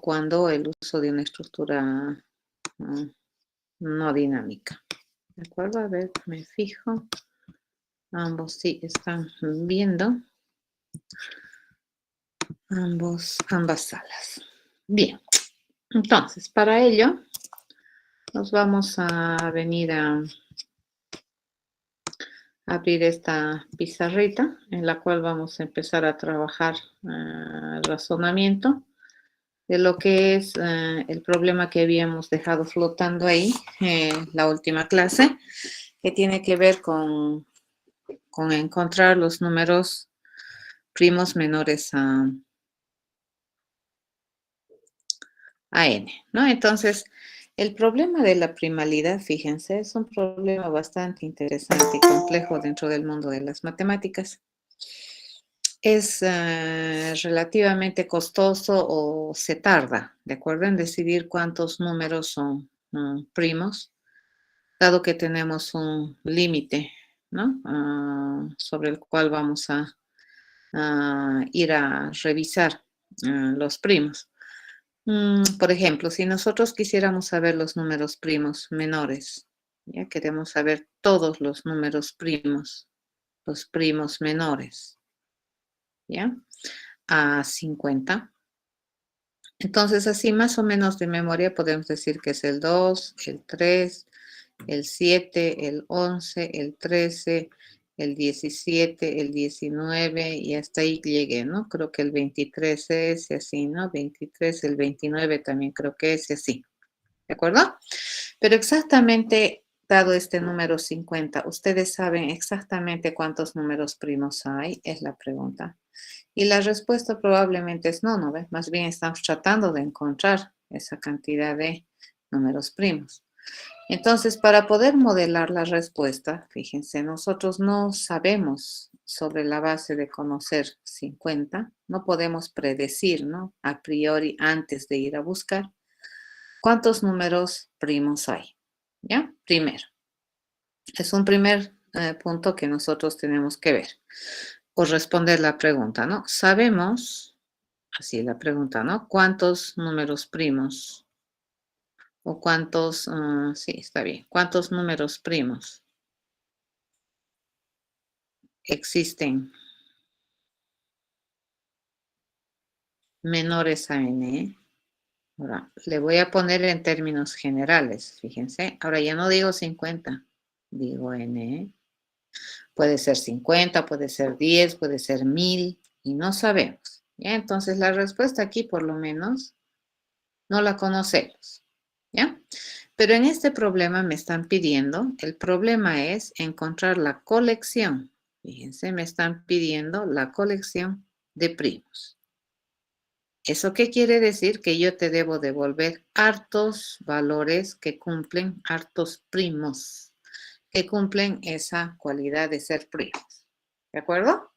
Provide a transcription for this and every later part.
cuando el uso de una estructura no dinámica. ¿De acuerdo? A ver, me fijo. Ambos sí están viendo. Ambas salas. Bien. Entonces, para ello, nos vamos a venir a abrir esta pizarrita en la cual vamos a empezar a trabajar razonamiento de lo que es el problema que habíamos dejado flotando ahí en la última clase, que tiene que ver con encontrar los números primos menores a n, ¿no? Entonces, el problema de la primalidad, fíjense, es un problema bastante interesante y complejo dentro del mundo de las matemáticas. Es relativamente costoso o se tarda, ¿de acuerdo? En decidir cuántos números son primos, dado que tenemos un límite, ¿no? Sobre el cual vamos a ir a revisar los primos. Por ejemplo, si nosotros quisiéramos saber los números primos menores, ya queremos saber todos los números primos, los primos menores, ¿ya? A 50. Entonces, así más o menos de memoria podemos decir que es el 2, el 3, el 7, el 11, el 13, el 17, el 19 y hasta ahí llegué, ¿no? Creo que el 23 es y así, ¿no? 23, el 29 también creo que es y así, ¿de acuerdo? Pero exactamente, dado este número 50, ¿ustedes saben exactamente cuántos números primos hay? Es la pregunta. Y la respuesta probablemente es no, ¿no ves? Más bien estamos tratando de encontrar esa cantidad de números primos. Entonces, para poder modelar la respuesta, fíjense, nosotros no sabemos sobre la base de conocer 50, no podemos predecir, ¿no? A priori, antes de ir a buscar, cuántos números primos hay, ¿ya? Primero, es un primer punto que nosotros tenemos que ver o responder la pregunta, ¿no? Sabemos, así la pregunta, ¿no? ¿Cuántos números primos? O cuántos, sí, está bien. ¿Cuántos números primos existen menores a n? Ahora, le voy a poner en términos generales, fíjense. Ahora ya no digo 50, digo n. Puede ser 50, puede ser 10, puede ser 1000 y no sabemos. ¿Ya? Entonces la respuesta aquí por lo menos no la conocemos. ¿Ya? Pero en este problema me están pidiendo, el problema es encontrar la colección. Fíjense, me están pidiendo la colección de primos. ¿Eso qué quiere decir? Que yo te debo devolver hartos valores que cumplen, hartos primos, que cumplen esa cualidad de ser primos. ¿De acuerdo?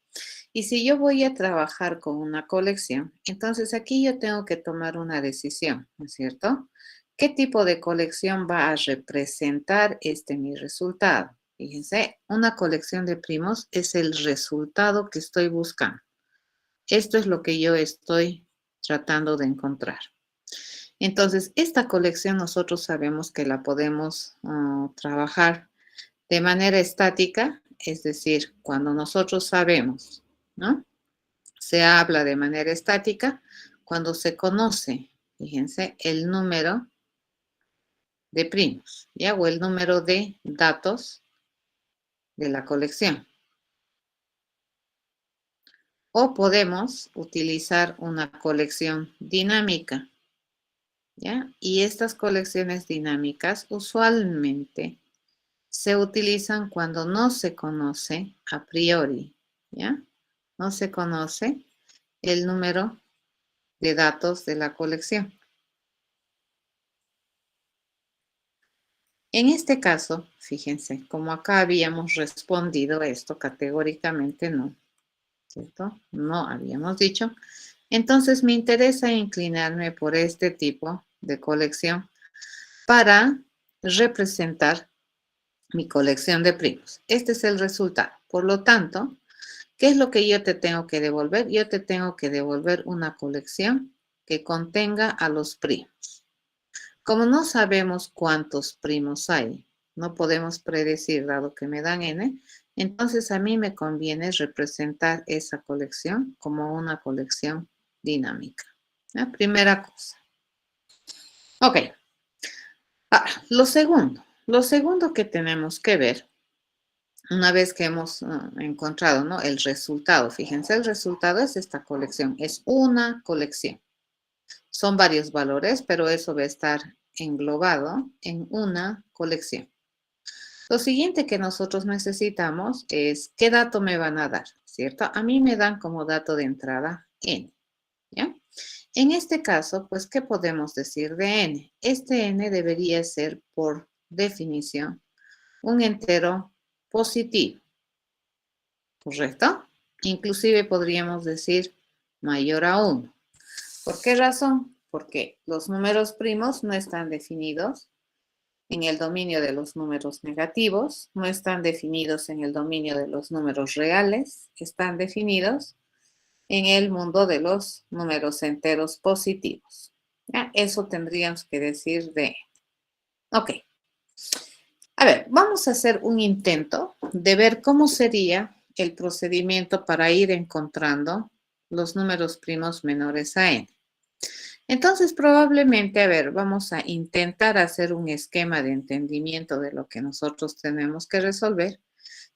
Y si yo voy a trabajar con una colección, entonces aquí yo tengo que tomar una decisión, ¿no es cierto? ¿Qué tipo de colección va a representar mi resultado? Fíjense, una colección de primos es el resultado que estoy buscando. Esto es lo que yo estoy tratando de encontrar. Entonces, esta colección nosotros sabemos que la podemos trabajar de manera estática, es decir, cuando nosotros sabemos, ¿no? Se habla de manera estática cuando se conoce, fíjense, el número de primos, ¿ya? O el número de datos de la colección. O podemos utilizar una colección dinámica, ¿ya? Y estas colecciones dinámicas usualmente se utilizan cuando no se conoce a priori, ¿ya? No se conoce el número de datos de la colección. En este caso, fíjense, como acá habíamos respondido esto categóricamente no, ¿cierto? No habíamos dicho. Entonces me interesa inclinarme por este tipo de colección para representar mi colección de primos. Este es el resultado. Por lo tanto, ¿qué es lo que yo te tengo que devolver? Yo te tengo que devolver una colección que contenga a los primos. Como no sabemos cuántos primos hay, no podemos predecir dado que me dan n, entonces a mí me conviene representar esa colección como una colección dinámica. La primera cosa. Ok. Ahora, lo segundo que tenemos que ver, una vez que hemos encontrado, ¿no?, el resultado, fíjense, el resultado es esta colección, es una colección. Son varios valores, pero eso va a estar englobado en una colección. Lo siguiente que nosotros necesitamos es qué dato me van a dar, ¿cierto? A mí me dan como dato de entrada n, ¿ya? En este caso, pues, ¿qué podemos decir de n? Este n debería ser, por definición, un entero positivo, ¿correcto? Inclusive podríamos decir mayor a 1. ¿Por qué razón? Porque los números primos no están definidos en el dominio de los números negativos, no están definidos en el dominio de los números reales, están definidos en el mundo de los números enteros positivos. ¿Ya? Eso tendríamos que decir de... Ok. A ver, vamos a hacer un intento de ver cómo sería el procedimiento para ir encontrando los números primos menores a n. Entonces, probablemente, a ver, vamos a intentar hacer un esquema de entendimiento de lo que nosotros tenemos que resolver.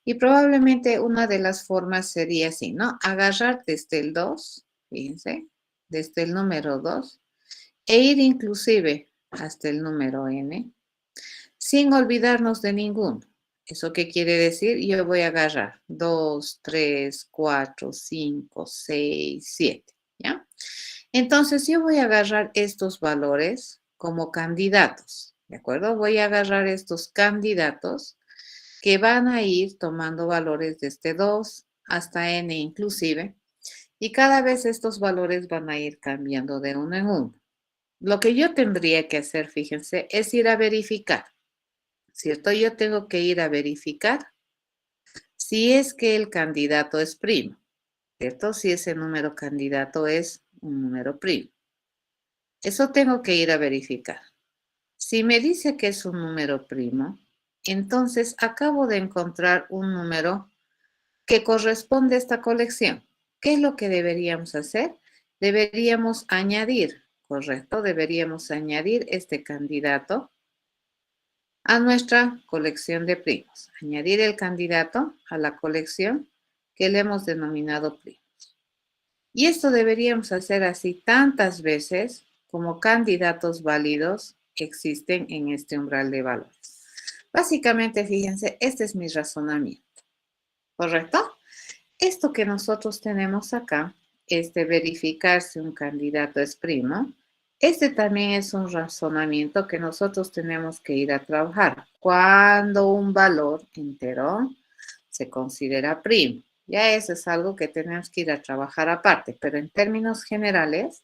Y probablemente una de las formas sería así, ¿no? Agarrar desde el 2, fíjense, desde el número 2, e ir inclusive hasta el número n, sin olvidarnos de ninguno. ¿Eso qué quiere decir? Yo voy a agarrar 2, 3, 4, 5, 6, 7, ¿ya? Entonces yo voy a agarrar estos valores como candidatos, ¿de acuerdo? Voy a agarrar estos candidatos que van a ir tomando valores desde 2 hasta n inclusive, y cada vez estos valores van a ir cambiando de uno en uno. Lo que yo tendría que hacer, fíjense, es ir a verificar, ¿cierto? Yo tengo que ir a verificar si es que el candidato es primo, ¿cierto? Si ese número candidato es un número primo. Eso tengo que ir a verificar. Si me dice que es un número primo, entonces acabo de encontrar un número que corresponde a esta colección. ¿Qué es lo que deberíamos hacer? Deberíamos añadir, ¿correcto? Deberíamos añadir este candidato a nuestra colección de primos. Añadir el candidato a la colección que le hemos denominado primos. Y esto deberíamos hacer así tantas veces como candidatos válidos existen en este umbral de valores. Básicamente, fíjense, este es mi razonamiento, ¿correcto? Esto que nosotros tenemos acá, este verificar si un candidato es primo, este también es un razonamiento que nosotros tenemos que ir a trabajar. Cuando un valor entero se considera primo. Ya eso es algo que tenemos que ir a trabajar aparte, pero en términos generales,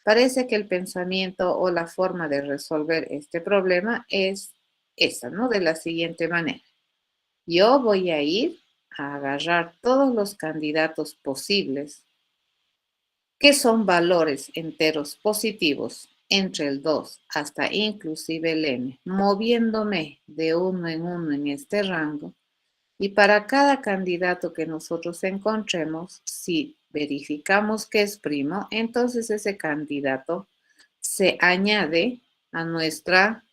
parece que el pensamiento o la forma de resolver este problema es esa, ¿no? De la siguiente manera. Yo voy a ir a agarrar todos los candidatos posibles que son valores enteros positivos entre el 2 hasta inclusive el n, moviéndome de uno en este rango. Y para cada candidato que nosotros encontremos, si verificamos que es primo, entonces ese candidato se añade a nuestra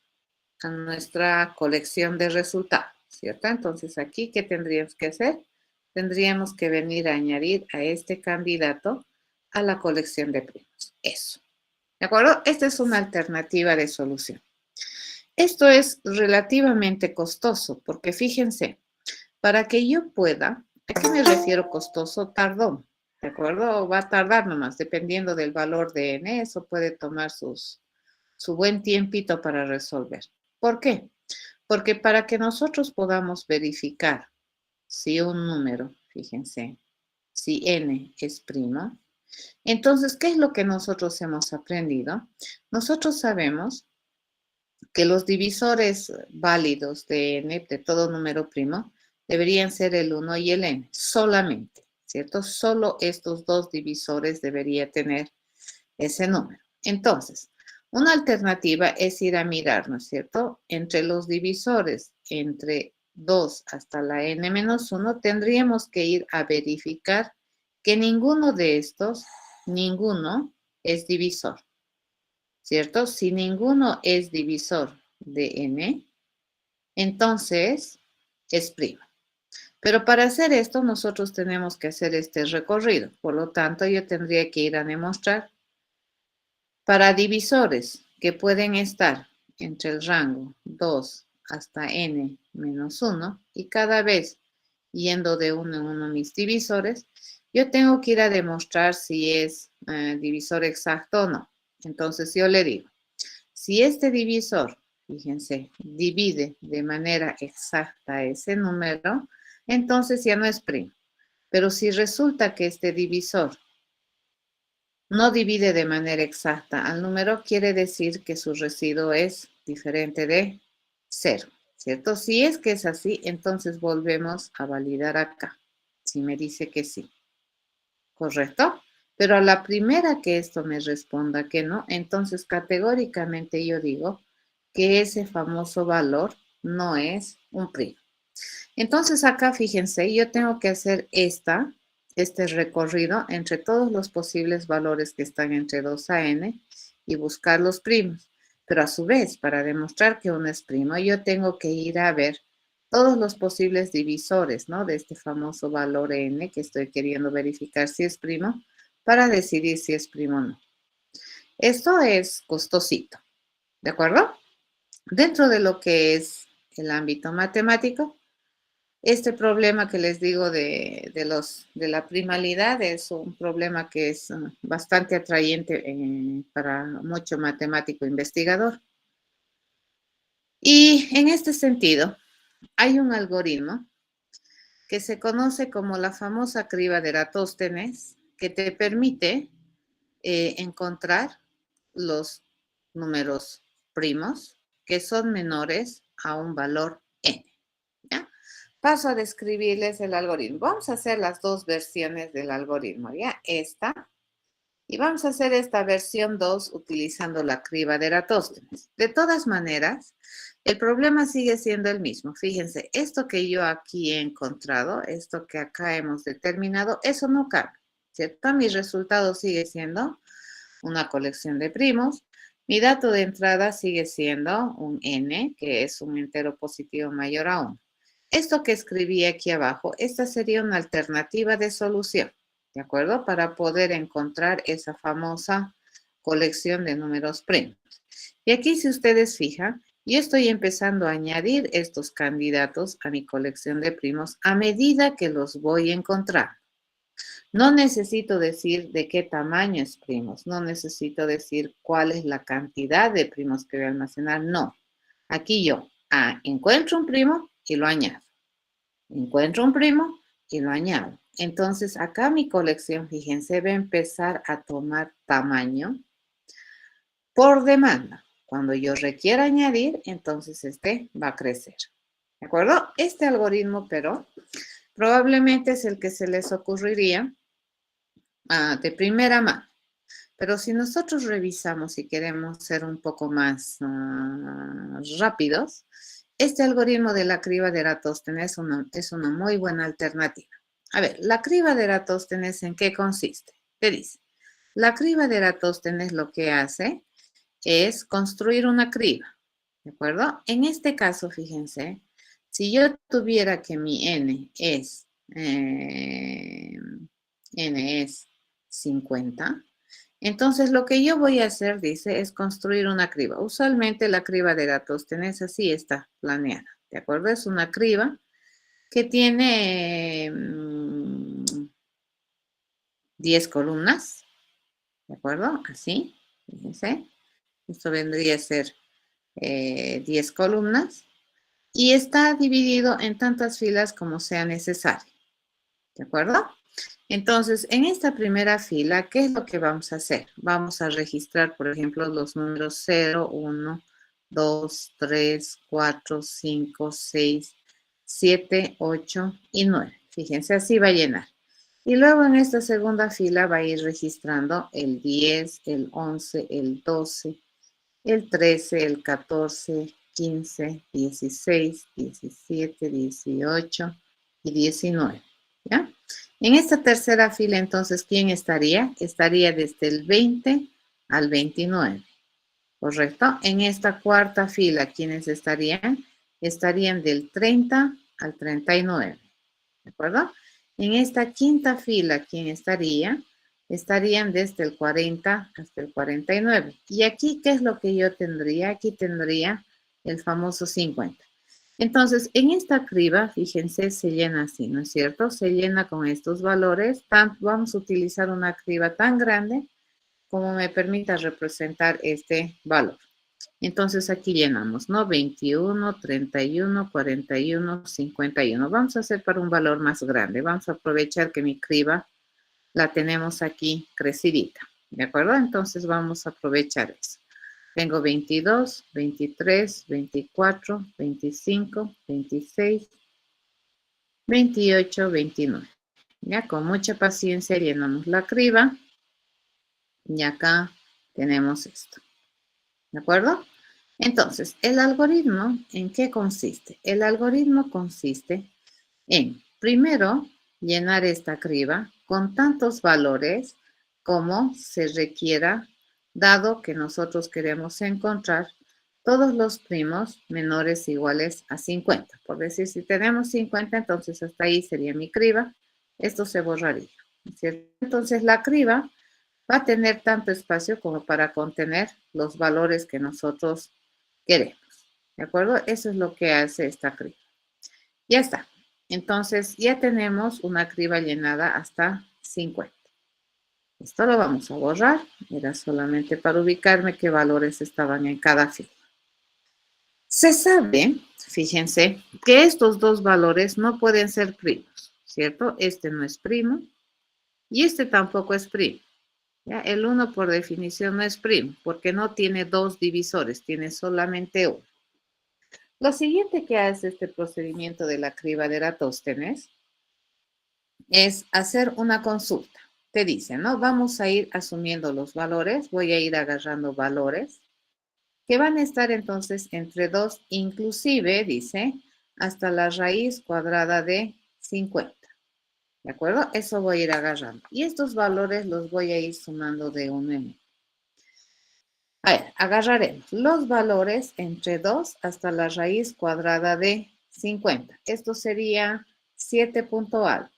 colección de resultados, ¿cierto? Entonces aquí, ¿qué tendríamos que hacer? Tendríamos que venir a añadir a este candidato a la colección de primos. Eso. ¿De acuerdo? Esta es una alternativa de solución. Esto es relativamente costoso porque fíjense, para que yo pueda, ¿a qué me refiero costoso? Tardón, ¿de acuerdo? Va a tardar nomás, dependiendo del valor de n, eso puede tomar su buen tiempito para resolver. ¿Por qué? Porque para que nosotros podamos verificar si un número, fíjense, si n es primo, entonces, ¿qué es lo que nosotros hemos aprendido? Nosotros sabemos que los divisores válidos de n, de todo número primo, deberían ser el 1 y el n, solamente, ¿cierto? Solo estos dos divisores debería tener ese número. Entonces, una alternativa es ir a mirar, ¿no es cierto? Entre los divisores, entre 2 hasta la n-1, tendríamos que ir a verificar que ninguno de estos, ninguno es divisor, ¿cierto? Si ninguno es divisor de n, entonces es primo. Pero para hacer esto, nosotros tenemos que hacer este recorrido. Por lo tanto, yo tendría que ir a demostrar para divisores que pueden estar entre el rango 2 hasta n-1 y cada vez yendo de uno en uno mis divisores, yo tengo que ir a demostrar si es divisor exacto o no. Entonces yo le digo, si este divisor, fíjense, divide de manera exacta ese número, entonces ya no es primo. Pero si resulta que este divisor no divide de manera exacta al número, quiere decir que su residuo es diferente de 0, ¿cierto? Si es que es así, entonces volvemos a validar acá. Si me dice que sí, ¿correcto? Pero a la primera que esto me responda que no, entonces categóricamente yo digo que ese famoso valor no es un primo. Entonces acá fíjense, yo tengo que hacer este recorrido entre todos los posibles valores que están entre 2 a n y buscar los primos. Pero a su vez, para demostrar que uno es primo, yo tengo que ir a ver todos los posibles divisores, ¿no? De este famoso valor n que estoy queriendo verificar si es primo para decidir si es primo o no. Esto es costosito, ¿de acuerdo? Dentro de lo que es el ámbito matemático, este problema que les digo de la primalidad es un problema que es bastante atrayente para mucho matemático investigador. Y en este sentido, hay un algoritmo que se conoce como la famosa criba de Eratóstenes, que te permite encontrar los números primos que son menores a un valor n. ¿Ya? Paso a describirles el algoritmo. Vamos a hacer las dos versiones del algoritmo, ¿ya? Esta. Y vamos a hacer esta versión 2 utilizando la criba de Eratóstenes. De todas maneras, el problema sigue siendo el mismo. Fíjense, esto que yo aquí he encontrado, esto que acá hemos determinado, eso no cambia, ¿cierto? Mi resultado sigue siendo una colección de primos. Mi dato de entrada sigue siendo un n, que es un entero positivo mayor a 1. Esto que escribí aquí abajo, esta sería una alternativa de solución, ¿de acuerdo? Para poder encontrar esa famosa colección de números primos. Y aquí, si ustedes fijan, yo estoy empezando a añadir estos candidatos a mi colección de primos a medida que los voy a encontrar. No necesito decir de qué tamaño es primos, no necesito decir cuál es la cantidad de primos que voy a almacenar, no. Aquí yo encuentro un primo y lo añado. Encuentro un primo y lo añado. Entonces acá mi colección, fíjense, va a empezar a tomar tamaño por demanda. Cuando yo requiera añadir, entonces este va a crecer. ¿De acuerdo? Este algoritmo, pero probablemente es el que se les ocurriría de primera mano. Pero si nosotros revisamos y queremos ser un poco más rápidos, este algoritmo de la criba de Eratóstenes es una muy buena alternativa. A ver, la criba de Eratóstenes, ¿en qué consiste? ¿Qué dice? La criba de Eratóstenes lo que hace es construir una criba, ¿de acuerdo? En este caso, fíjense, si yo tuviera que mi n es 50, entonces lo que yo voy a hacer, dice, es construir una criba. Usualmente la criba de Eratóstenes así está planeada, ¿de acuerdo? Es una criba que tiene 10 columnas, ¿de acuerdo? Así, fíjense. Esto vendría a ser 10 columnas y está dividido en tantas filas como sea necesario, ¿de acuerdo? Entonces, en esta primera fila, ¿qué es lo que vamos a hacer? Vamos a registrar, por ejemplo, los números 0, 1, 2, 3, 4, 5, 6, 7, 8 y 9. Fíjense, así va a llenar. Y luego en esta segunda fila va a ir registrando el 10, el 11, el 12, el 13, el 14, 15, 16, 17, 18 y 19. ¿Ya? En esta tercera fila, entonces, ¿quién estaría? Estaría desde el 20 al 29. ¿Correcto? En esta cuarta fila, ¿quiénes estarían? Estarían del 30 al 39. ¿De acuerdo? En esta quinta fila, ¿quién estaría? Estarían desde el 40 hasta el 49. Y aquí, ¿qué es lo que yo tendría? Aquí tendría el famoso 50. Entonces, en esta criba, fíjense, se llena así, ¿no es cierto? Se llena con estos valores. Vamos a utilizar una criba tan grande como me permita representar este valor. Entonces aquí llenamos, ¿no? 21, 31, 41, 51. Vamos a hacer para un valor más grande. Vamos a aprovechar que mi criba la tenemos aquí crecidita. ¿De acuerdo? Entonces vamos a aprovechar eso. Tengo 22, 23, 24, 25, 26, 28, 29. Ya con mucha paciencia llenamos la criba. Y acá tenemos esto. ¿De acuerdo? Entonces, ¿el algoritmo en qué consiste? El algoritmo consiste en, primero, llenar esta criba con tantos valores como se requiera, dado que nosotros queremos encontrar todos los primos menores o iguales a 50. Por decir, si tenemos 50, entonces hasta ahí sería mi criba. Esto se borraría. ¿Cierto? Entonces, la criba va a tener tanto espacio como para contener los valores que nosotros queremos. ¿De acuerdo? Eso es lo que hace esta criba. Ya está. Entonces, ya tenemos una criba llenada hasta 50. Esto lo vamos a borrar. Era solamente para ubicarme qué valores estaban en cada fila. Se sabe, fíjense, que estos dos valores no pueden ser primos, ¿cierto? Este no es primo y este tampoco es primo. ¿Ya? El 1 por definición no es primo porque no tiene dos divisores, tiene solamente uno. Lo siguiente que hace este procedimiento de la criba de Eratóstenes es hacer una consulta. Te dice, ¿no? Vamos a ir asumiendo los valores, voy a ir agarrando valores que van a estar entonces entre 2, inclusive, dice, hasta la raíz cuadrada de 50. ¿De acuerdo? Eso voy a ir agarrando. Y estos valores los voy a ir sumando de uno en uno. A ver, agarraremos los valores entre 2 hasta la raíz cuadrada de 50. Esto sería 7 punto algo,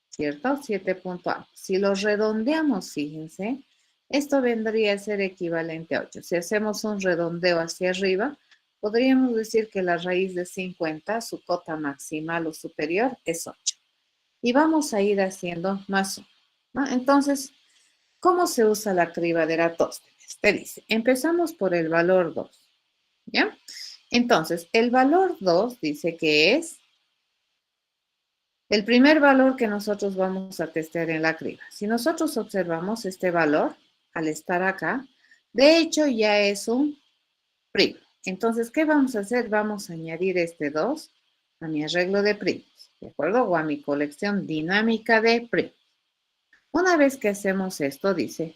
¿cierto? 7 punto algo. Si los redondeamos, fíjense, esto vendría a ser equivalente a 8. Si hacemos un redondeo hacia arriba, podríamos decir que la raíz de 50, su cota maximal o superior, es 8. Y vamos a ir haciendo más 1, ¿no? Entonces, ¿cómo se usa la criba de Eratóstenes? Te dice, empezamos por el valor 2, ¿ya? Entonces, el valor 2 dice que es el primer valor que nosotros vamos a testear en la criba. Si nosotros observamos este valor, al estar acá, de hecho ya es un primo. Entonces, ¿qué vamos a hacer? Vamos a añadir este 2 a mi arreglo de primos, ¿de acuerdo? O a mi colección dinámica de primos. Una vez que hacemos esto, dice,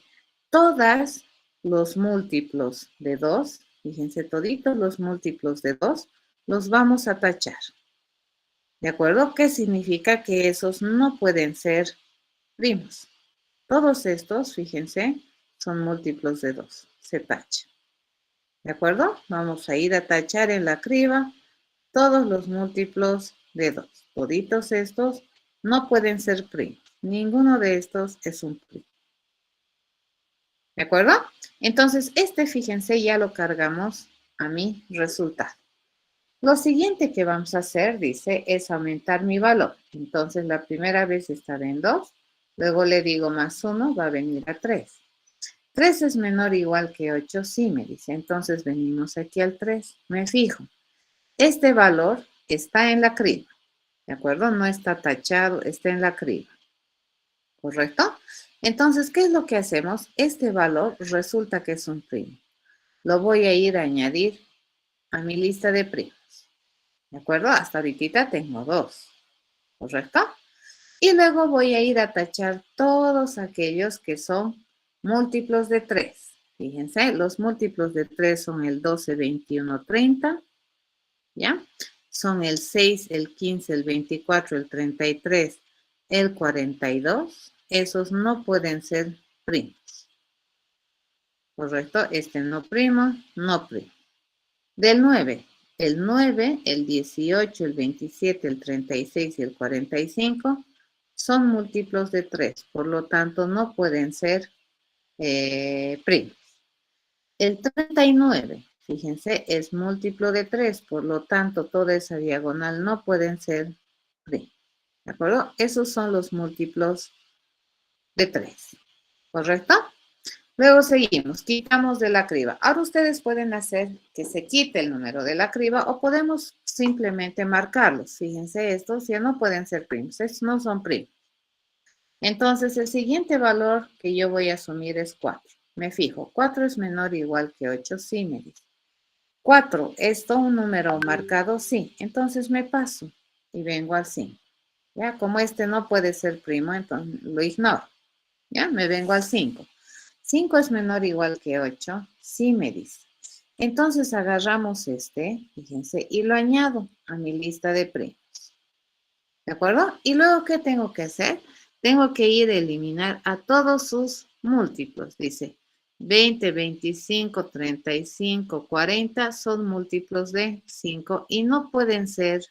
todos los múltiplos de 2, fíjense, toditos los múltiplos de 2, los vamos a tachar. ¿De acuerdo? ¿Qué significa? Que esos no pueden ser primos. Todos estos, fíjense, son múltiplos de 2. Se tacha. ¿De acuerdo? Vamos a ir a tachar en la criba todos los múltiplos de 2. Toditos estos no pueden ser primos. Ninguno de estos es un primo. ¿De acuerdo? Entonces, fíjense, ya lo cargamos a mi resultado. Lo siguiente que vamos a hacer, dice, es aumentar mi valor. Entonces, la primera vez estaba en 2, luego le digo más 1, va a venir a 3. 3 es menor o igual que 8, sí, me dice. Entonces, venimos aquí al 3. Me fijo. Este valor está en la criba, ¿de acuerdo? No está tachado, está en la criba. ¿Correcto? Entonces, ¿qué es lo que hacemos? Este valor resulta que es un primo. Lo voy a ir a añadir a mi lista de primos. ¿De acuerdo? Hasta ahorita tengo 2. ¿Correcto? Y luego voy a ir a tachar todos aquellos que son múltiplos de 3. Fíjense, los múltiplos de 3 son el 12, 21, 30, ¿ya? Son el 6, el 15, el 24, el 33, el 42. Esos no pueden ser primos. ¿Correcto? Este no primo, no primo. Del 9, el 9, el 18, el 27, el 36 y el 45 son múltiplos de 3, por lo tanto no pueden ser primos. El 39, fíjense, es múltiplo de 3, por lo tanto toda esa diagonal no pueden ser primos. ¿De acuerdo? Esos son los múltiplos de 3, ¿correcto? Luego seguimos, quitamos de la criba. Ahora ustedes pueden hacer que se quite el número de la criba o podemos simplemente marcarlos. Fíjense, estos ya no pueden ser primos, estos no son primos. Entonces, el siguiente valor que yo voy a asumir es 4. Me fijo, 4 es menor o igual que 8, sí, me dice. 4, ¿es todo un número marcado? Sí. Entonces me paso y vengo al 5. Ya, como este no puede ser primo, entonces lo ignoro. Ya, me vengo al 5. 5 es menor o igual que 8, sí, me dice. Entonces agarramos este, fíjense, y lo añado a mi lista de primos. ¿De acuerdo? Y luego, ¿qué tengo que hacer? Tengo que ir a eliminar a todos sus múltiplos. Dice 20, 25, 35, 40 son múltiplos de 5 y no pueden ser,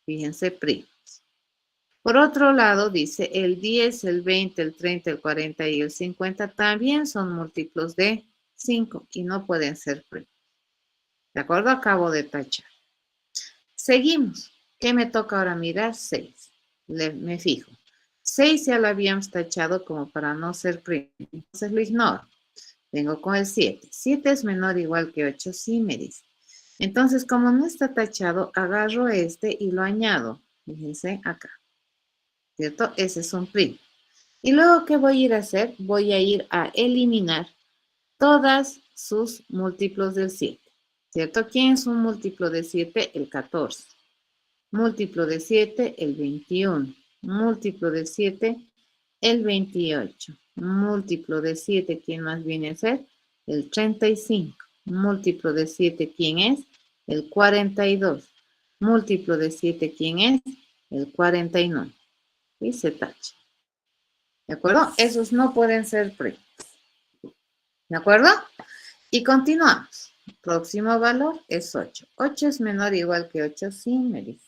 fíjense, primos. Por otro lado, dice el 10, el 20, el 30, el 40 y el 50 también son múltiplos de 5 y no pueden ser primos. ¿De acuerdo? Acabo de tachar. Seguimos. ¿Qué me toca ahora mirar? 6. Me fijo. 6 ya lo habíamos tachado como para no ser primo. Entonces lo ignoro. Vengo con el 7. 7 es menor o igual que 8. Sí, me dice. Entonces, como no está tachado, agarro este y lo añado. Fíjense acá. ¿Cierto? Ese es un primo. Y luego, ¿qué voy a ir a hacer? Voy a ir a eliminar todas sus múltiplos del 7. ¿Cierto? ¿Quién es un múltiplo de 7? El 14. Múltiplo de 7, el 21. Múltiplo de 7, el 28. Múltiplo de 7, ¿quién más viene a ser? El 35. Múltiplo de 7, ¿quién es? El 42. Múltiplo de 7, ¿quién es? El 49. Y se tacha. ¿De acuerdo? Esos no pueden ser primos. ¿De acuerdo? Y continuamos. Próximo valor es 8. 8 es menor o igual que 8, sí, me dice.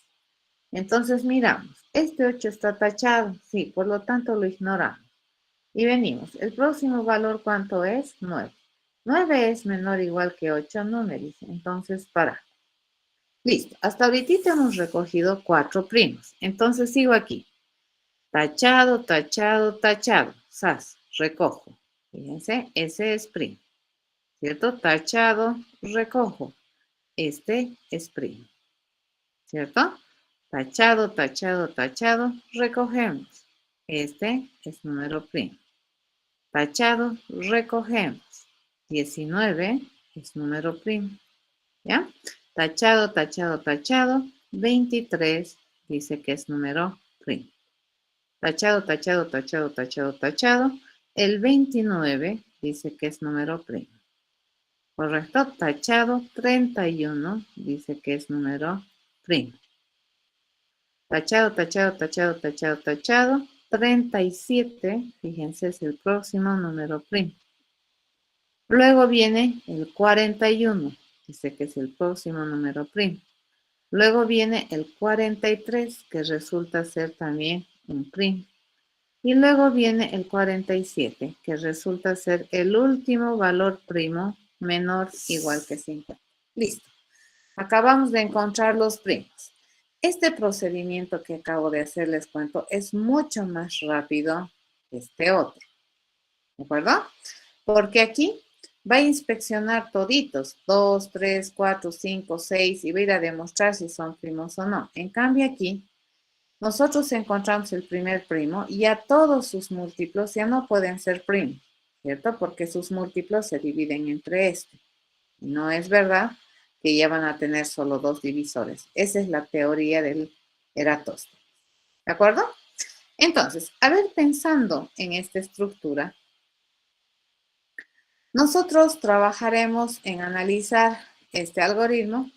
Entonces miramos, este 8 está tachado, sí, por lo tanto lo ignoramos. Y venimos, el próximo valor, ¿cuánto es? 9. 9 es menor o igual que 8, no me dice. Entonces, para. Listo, hasta ahorita hemos recogido 4 primos. Entonces sigo aquí. Tachado, tachado, tachado. Sas, recojo. Fíjense, ese es primo. ¿Cierto? Tachado, recojo. Este es primo. ¿Cierto? Tachado, tachado, tachado, recogemos. Este es número primo. Tachado, recogemos. 19 es número primo. ¿Ya? Tachado, tachado, tachado. 23 dice que es número primo. Tachado, tachado, tachado, tachado, tachado. El 29 dice que es número primo. Correcto, tachado. 31 dice que es número primo. Tachado, tachado, tachado, tachado, tachado. 37, fíjense, es el próximo número primo. Luego viene el 41, dice que es el próximo número primo. Luego viene el 43, que resulta ser también un primo. Y luego viene el 47, que resulta ser el último valor primo menor o igual que 50. Listo. Acabamos de encontrar los primos. Este procedimiento que acabo de hacer, les cuento, es mucho más rápido que este otro. ¿De acuerdo? Porque aquí va a inspeccionar toditos, 2, 3, 4, 5, 6, y va a ir a demostrar si son primos o no. En cambio aquí, nosotros encontramos el primer primo y a todos sus múltiplos ya no pueden ser primos, ¿cierto? Porque sus múltiplos se dividen entre este. No es verdad que ya van a tener solo 2 divisores. Esa es la teoría del Eratóstenes. ¿De acuerdo? Entonces, a ver, pensando en esta estructura, nosotros trabajaremos en analizar este algoritmo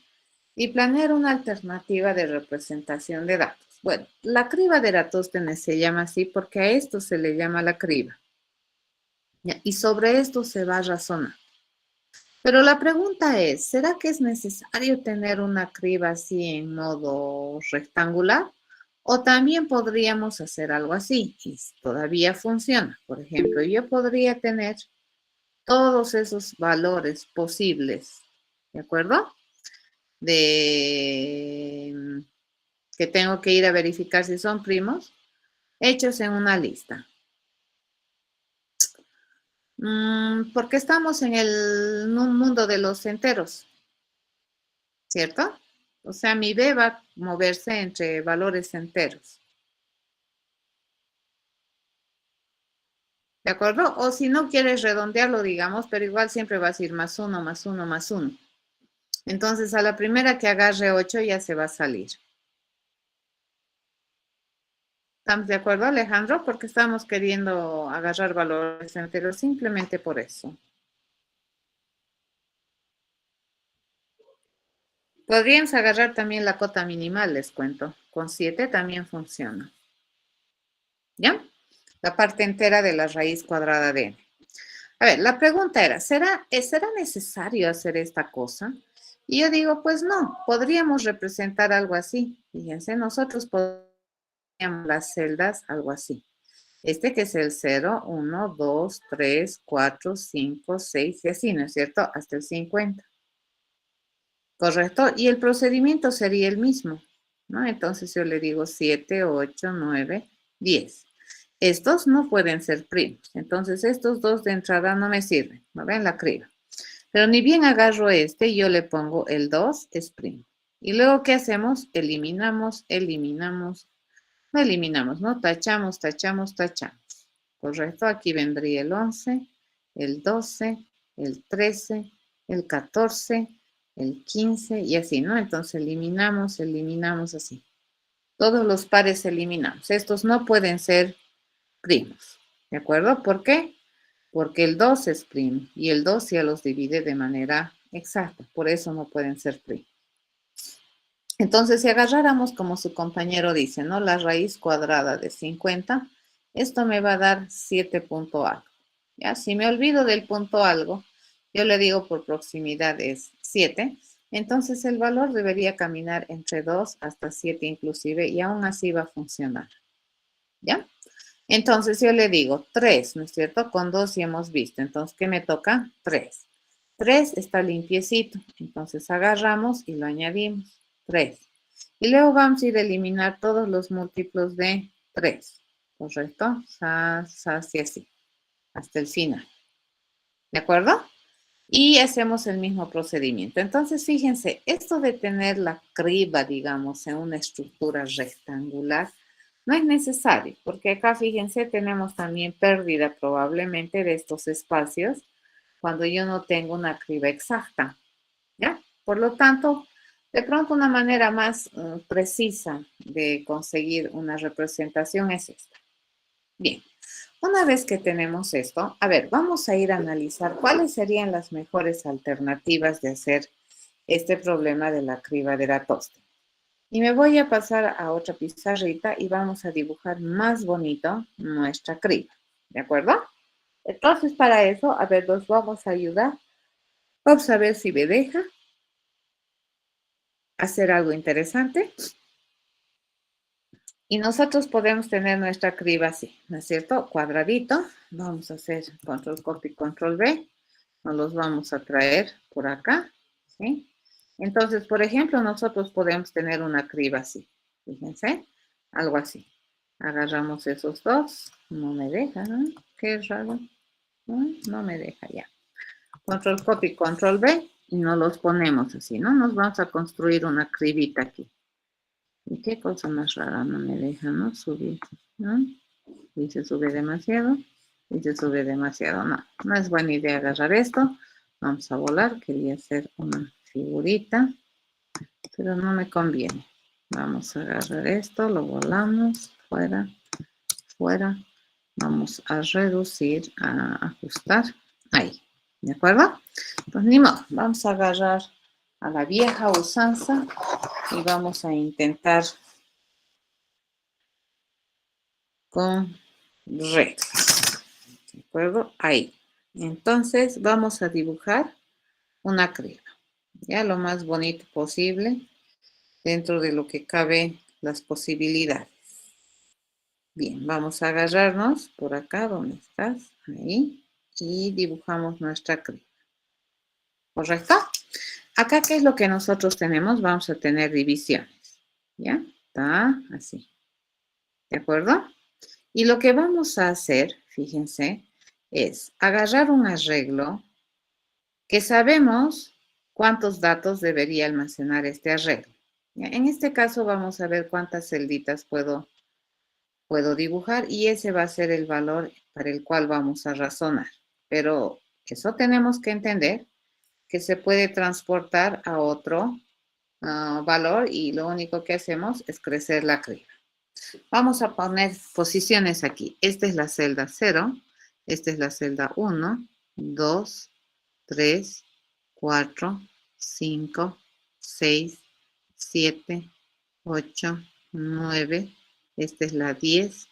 y planear una alternativa de representación de datos. Bueno, la criba de Eratóstenes se llama así porque a esto se le llama la criba. Y sobre esto se va a razonar. Pero la pregunta es, ¿será que es necesario tener una criba así en modo rectangular? O también podríamos hacer algo así y todavía funciona. Por ejemplo, yo podría tener todos esos valores posibles, ¿de acuerdo? De que tengo que ir a verificar si son primos, hechos en una lista. Porque estamos en el mundo de los enteros, ¿cierto? O sea, mi B va a moverse entre valores enteros. ¿De acuerdo? O si no quieres redondearlo, digamos, pero igual siempre vas a ir más uno, más uno, más uno. Entonces, a la primera que agarre 8 ya se va a salir. ¿Estamos de acuerdo, Alejandro? Porque estamos queriendo agarrar valores enteros simplemente por eso. Podríamos agarrar también la cota minimal, les cuento. Con 7 también funciona. ¿Ya? La parte entera de la raíz cuadrada de n. A ver, la pregunta era, ¿será necesario hacer esta cosa? Y yo digo, pues no, podríamos representar algo así. Fíjense, nosotros podríamos las celdas algo así. Este que es el 0, 1, 2, 3, 4, 5, 6 y así, ¿no es cierto? Hasta el 50. ¿Correcto? Y el procedimiento sería el mismo, ¿no? Entonces yo le digo 7, 8, 9, 10. Estos no pueden ser primos. Entonces estos dos de entrada no me sirven. ¿No ven la criba? Pero ni bien agarro este, yo le pongo el 2 es primo. Y luego, ¿qué hacemos? Eliminamos, eliminamos, no eliminamos, ¿no? Tachamos, tachamos, tachamos. ¿Correcto? Aquí vendría el 11, el 12, el 13, el 14, el 15 y así, ¿no? Entonces eliminamos, eliminamos así. Todos los pares eliminamos. Estos no pueden ser primos. ¿De acuerdo? ¿Por qué? Porque el 2 es primo y el 2 ya los divide de manera exacta. Por eso no pueden ser primos. Entonces, si agarráramos, como su compañero dice, ¿no? La raíz cuadrada de 50, esto me va a dar 7 punto algo. ¿Ya? Si me olvido del punto algo, yo le digo por proximidad es 7, entonces el valor debería caminar entre 2 hasta 7 inclusive y aún así va a funcionar. ¿Ya? Entonces yo le digo 3, ¿no es cierto? Con 2 ya hemos visto. Entonces, ¿qué me toca? 3. 3 está limpiecito. Entonces agarramos y lo añadimos. 3. Y luego vamos a ir a eliminar todos los múltiplos de 3. ¿Correcto? Así, así. Hasta el final. ¿De acuerdo? Y hacemos el mismo procedimiento. Entonces, fíjense, esto de tener la criba, digamos, en una estructura rectangular, no es necesario, porque acá, fíjense, tenemos también pérdida probablemente de estos espacios cuando yo no tengo una criba exacta, ¿ya? Por lo tanto, de pronto una manera más precisa de conseguir una representación es esta. Bien, una vez que tenemos esto, a ver, vamos a ir a analizar cuáles serían las mejores alternativas de hacer este problema de la criba de Eratóstenes. Y me voy a pasar a otra pizarrita y vamos a dibujar más bonito nuestra criba, ¿de acuerdo? Entonces, para eso, a ver, los vamos a ayudar. Vamos a ver si me deja hacer algo interesante. Y nosotros podemos tener nuestra criba así, ¿no es cierto? Cuadradito. Vamos a hacer control copy, control V. Nos los vamos a traer por acá, ¿sí? Entonces, por ejemplo, nosotros podemos tener una criba así. Fíjense, algo así. Agarramos esos dos. No me deja, ¿no? Qué raro. No me deja ya. Control copy, control V. Y nos los ponemos así, ¿no? Nos vamos a construir una cribita aquí. ¿Y qué cosa más rara? No me deja, ¿no? Subir, ¿no? Y se sube demasiado. Y se sube demasiado. No, no es buena idea agarrar esto. Vamos a volar. Quería hacer una figurita, pero no me conviene. Vamos a agarrar esto, lo volamos fuera. fuera. Vamos a reducir, a ajustar. Ahí, ¿de acuerdo? Pues ni modo, vamos a agarrar a la vieja usanza y vamos a intentar con reglas. ¿De acuerdo? Ahí. Entonces vamos a dibujar una crema. Ya lo más bonito posible dentro de lo que cabe las posibilidades. Bien, vamos a agarrarnos por acá, ¿dónde estás? Ahí. Y dibujamos nuestra crema. ¿Correcto? Acá, ¿qué es lo que nosotros tenemos? Vamos a tener divisiones. ¿Ya? Está así. ¿De acuerdo? Y lo que vamos a hacer, fíjense, es agarrar un arreglo que sabemos cuántos datos debería almacenar este arreglo. ¿Ya? En este caso vamos a ver cuántas celditas puedo dibujar y ese va a ser el valor para el cual vamos a razonar. Pero eso tenemos que entender que se puede transportar a otro valor y lo único que hacemos es crecer la crema. Vamos a poner posiciones aquí. Esta es la celda 0, esta es la celda 1, 2, 3, 4, 5, 6, 7, 8, 9. Esta es la 10,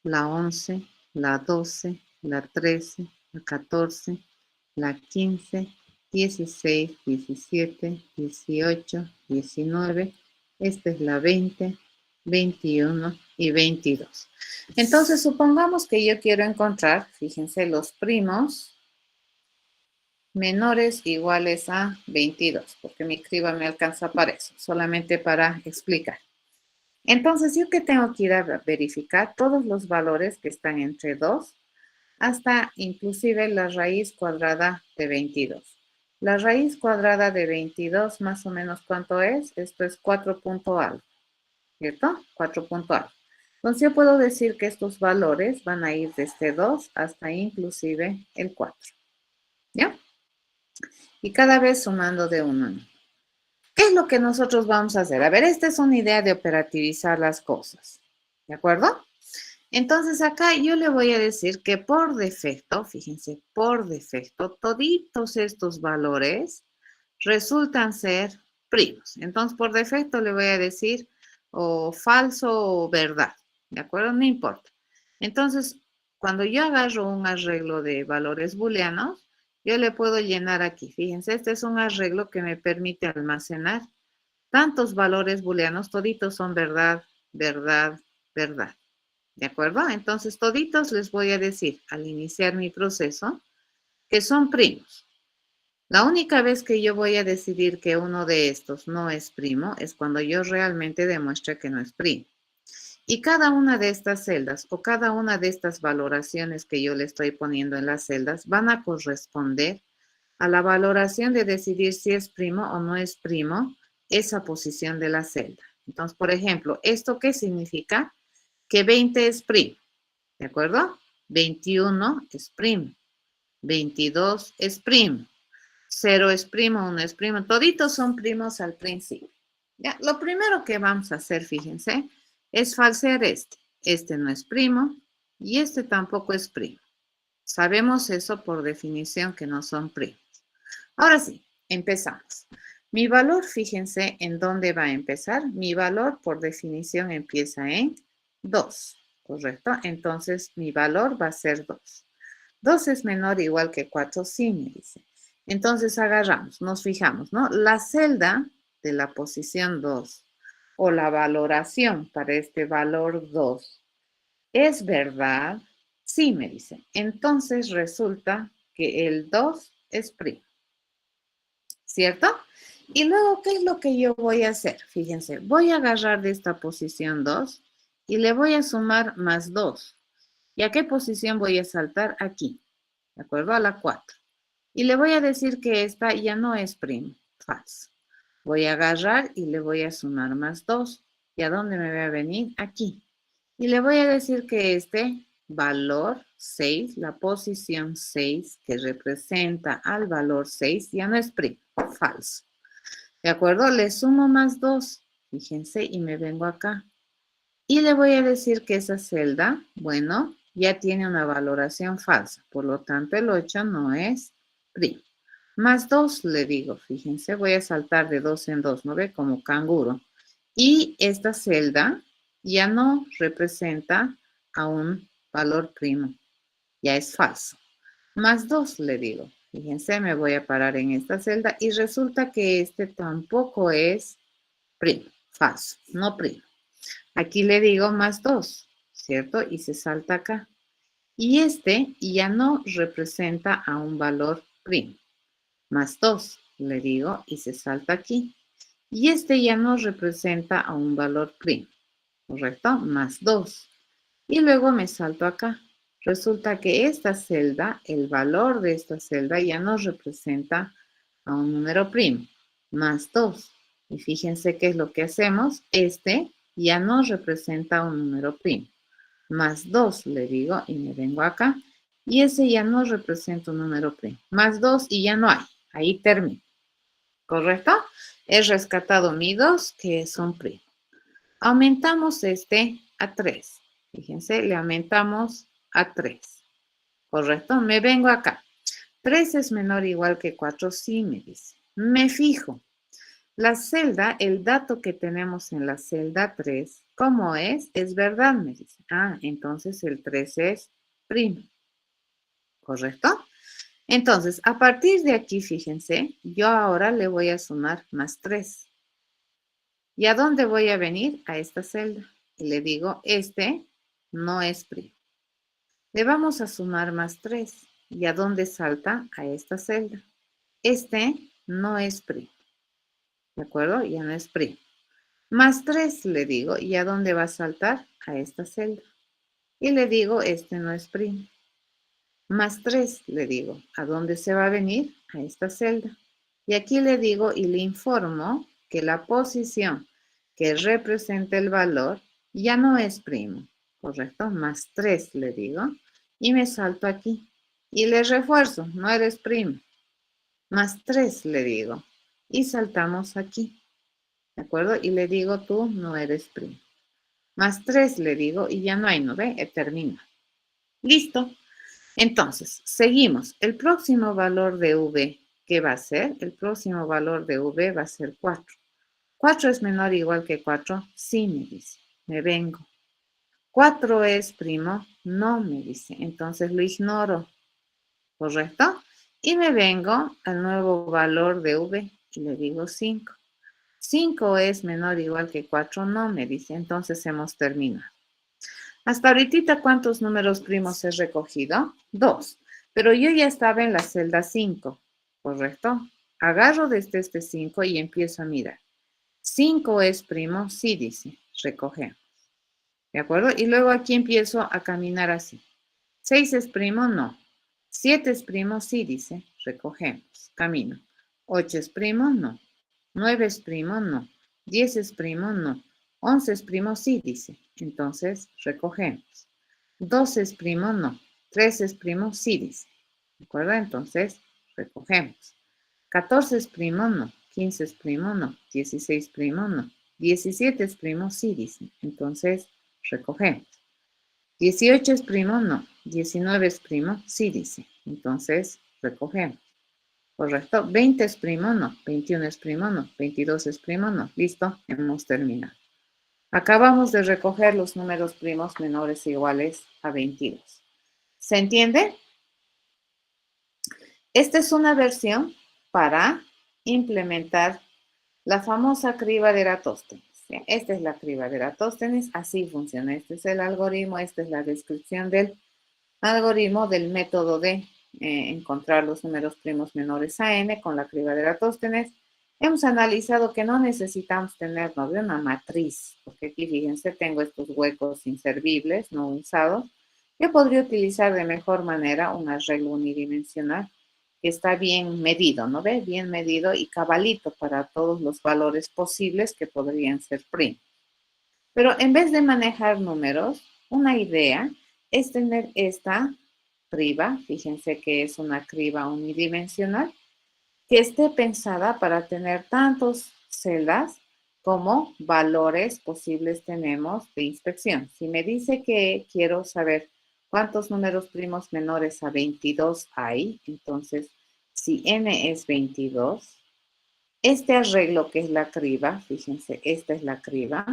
la 11, la 12, la 13, la 14, la 15, 16, 17, 18, 19. Esta es la 20, 21 y 22. Entonces, supongamos que yo quiero encontrar, fíjense, los primos menores iguales a 22, porque mi criba me alcanza para eso, solamente para explicar. Entonces, ¿yo qué tengo que ir a verificar? Todos los valores que están entre 2 hasta inclusive la raíz cuadrada de 22. La raíz cuadrada de 22, más o menos, ¿cuánto es? Esto es 4 punto algo, ¿cierto? 4 punto algo. Entonces, yo puedo decir que estos valores van a ir desde 2 hasta inclusive el 4, ¿ya? Y cada vez sumando de 1 en 1. ¿Qué es lo que nosotros vamos a hacer? A ver, esta es una idea de operativizar las cosas, ¿de acuerdo? Entonces acá yo le voy a decir que por defecto, fíjense, por defecto, toditos estos valores resultan ser primos. Entonces por defecto le voy a decir o falso o verdad, ¿de acuerdo? No importa. Entonces, cuando yo agarro un arreglo de valores booleanos, yo le puedo llenar aquí. Fíjense, este es un arreglo que me permite almacenar tantos valores booleanos, toditos son verdad, verdad, verdad. ¿De acuerdo? Entonces, toditos les voy a decir al iniciar mi proceso que son primos. La única vez que yo voy a decidir que uno de estos no es primo es cuando yo realmente demuestre que no es primo. Y cada una de estas celdas o cada una de estas valoraciones que yo le estoy poniendo en las celdas van a corresponder a la valoración de decidir si es primo o no es primo esa posición de la celda. Entonces, por ejemplo, ¿esto qué significa? Que 20 es primo. ¿De acuerdo? 21 es primo. 22 es primo. 0 es primo, 1 es primo. Toditos son primos al principio. Ya, lo primero que vamos a hacer, fíjense, es falsear este. Este no es primo y este tampoco es primo. Sabemos eso por definición que no son primos. Ahora sí, empezamos. Mi valor, fíjense en dónde va a empezar. Mi valor por definición empieza en 2. ¿Correcto? Entonces, mi valor va a ser 2. 2 es menor o igual que 4, sí, me dice. Entonces, agarramos, nos fijamos, ¿no? La celda de la posición 2 o la valoración para este valor 2 es verdad, sí, me dice. Entonces, resulta que el 2 es primo, ¿cierto? Y luego, ¿qué es lo que yo voy a hacer? Fíjense, voy a agarrar de esta posición 2 y le voy a sumar más 2. ¿Y a qué posición voy a saltar? Aquí, ¿de acuerdo? A la 4. Y le voy a decir que esta ya no es primo, falso. Voy a agarrar y le voy a sumar más 2. ¿Y a dónde me va a venir? Aquí. Y le voy a decir que este valor 6, la posición 6 que representa al valor 6, ya no es primo, falso. ¿De acuerdo? Le sumo más 2, fíjense, y me vengo acá. Y le voy a decir que esa celda, bueno, ya tiene una valoración falsa. Por lo tanto, el 8 no es primo. Más 2 le digo, fíjense, voy a saltar de 2 en 2, ¿no ve? Como canguro. Y esta celda ya no representa a un valor primo, ya es falso. Más 2 le digo, fíjense, me voy a parar en esta celda y resulta que este tampoco es primo, falso, no primo. Aquí le digo más 2, ¿cierto? Y se salta acá. Y este ya no representa a un valor primo. Más 2, le digo, y se salta aquí. Y este ya no representa a un valor primo, ¿correcto? Más 2. Y luego me salto acá. Resulta que esta celda, el valor de esta celda ya no representa a un número primo, más 2. Y fíjense qué es lo que hacemos. Este ya no representa un número primo. Más 2 le digo y me vengo acá. Y ese ya no representa un número primo. Más 2 y ya no hay. Ahí termino. ¿Correcto? He rescatado mi 2 que es un primo. Aumentamos este a 3. Fíjense, le aumentamos a 3. ¿Correcto? Me vengo acá. 3 es menor o igual que 4, sí me dice. Me fijo. La celda, el dato que tenemos en la celda 3, ¿cómo es? Es verdad, me dice. Ah, entonces el 3 es primo. ¿Correcto? Entonces, a partir de aquí, fíjense, yo ahora le voy a sumar más 3. ¿Y a dónde voy a venir? A esta celda. Y le digo, este no es primo. Le vamos a sumar más 3. ¿Y a dónde salta? A esta celda. Este no es primo. ¿De acuerdo? Ya no es primo. Más 3 le digo, ¿y a dónde va a saltar? A esta celda. Y le digo, este no es primo. Más 3 le digo, ¿a dónde se va a venir? A esta celda. Y aquí le digo y le informo que la posición que representa el valor ya no es primo, ¿correcto? Más 3 le digo y me salto aquí. Y le refuerzo, no eres primo. Más 3 le digo y saltamos aquí, ¿de acuerdo? Y le digo, tú no eres primo. Más 3 le digo y ya no hay, ¿no ve? Termina. Listo. Entonces, seguimos. El próximo valor de V, ¿qué va a ser? El próximo valor de V va a ser 4. ¿4 es menor o igual que 4? Sí, me dice. Me vengo. ¿4 es primo? No, me dice. Entonces lo ignoro. ¿Correcto? Y me vengo al nuevo valor de V y le digo 5. ¿5 es menor o igual que 4? No, me dice. Entonces hemos terminado. Hasta ahorita, ¿cuántos números primos he recogido? 2. Pero yo ya estaba en la celda 5, ¿correcto? Agarro desde este 5 y empiezo a mirar. 5 es primo, sí dice, recogemos. ¿De acuerdo? Y luego aquí empiezo a caminar así. 6 es primo, no. 7 es primo, sí dice, recogemos, camino. 8 es primo, no. 9 es primo, no. 10 es primo, no. 11 es primo, sí dice, entonces recogemos. 12 es primo, no. 13 es primo, sí dice. ¿De acuerdo? Entonces recogemos. 14 es primo, no. 15 es primo, no. 16 primo, no. 17 es primo, sí dice. Entonces recogemos. 18 es primo, no. 19 es primo, sí dice. Entonces recogemos. ¿Correcto? 20 es primo, no. 21 es primo, no. 22 es primo, no. Listo, hemos terminado. Acabamos de recoger los números primos menores o iguales a 22. ¿Se entiende? Esta es una versión para implementar la famosa criba de Eratóstenes. Esta es la criba de Eratóstenes, así funciona. Este es el algoritmo, esta es la descripción del algoritmo del método de encontrar los números primos menores a n con la criba de Eratóstenes. Hemos analizado que no necesitamos tener una matriz, porque aquí fíjense, tengo estos huecos inservibles, no usados. Yo podría utilizar de mejor manera un arreglo unidimensional que está bien medido, ¿no ve? Bien medido y cabalito para todos los valores posibles que podrían ser primos. Pero en vez de manejar números, una idea es tener esta criba, fíjense que es una criba unidimensional, que esté pensada para tener tantas celdas como valores posibles tenemos de inspección. Si me dice que quiero saber cuántos números primos menores a 22 hay, entonces si n es 22, este arreglo que es la criba, fíjense, esta es la criba,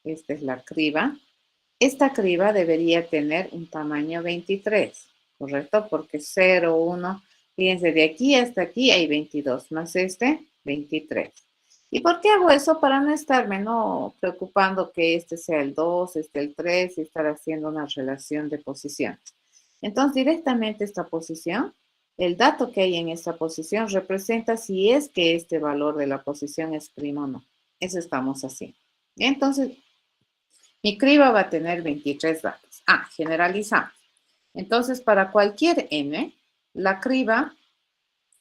esta es la criba. Esta criba debería tener un tamaño 23, ¿correcto? Porque 0, 1, fíjense, de aquí hasta aquí hay 22, más este, 23. ¿Y por qué hago eso? Para no estarme preocupando que este sea el 2, este el 3 y estar haciendo una relación de posiciones. Entonces, directamente esta posición, el dato que hay en esta posición representa si es que este valor de la posición es primo o no. Eso estamos haciendo. Entonces, mi criba va a tener 23 datos. Generalizamos. Entonces, para cualquier n, la criba,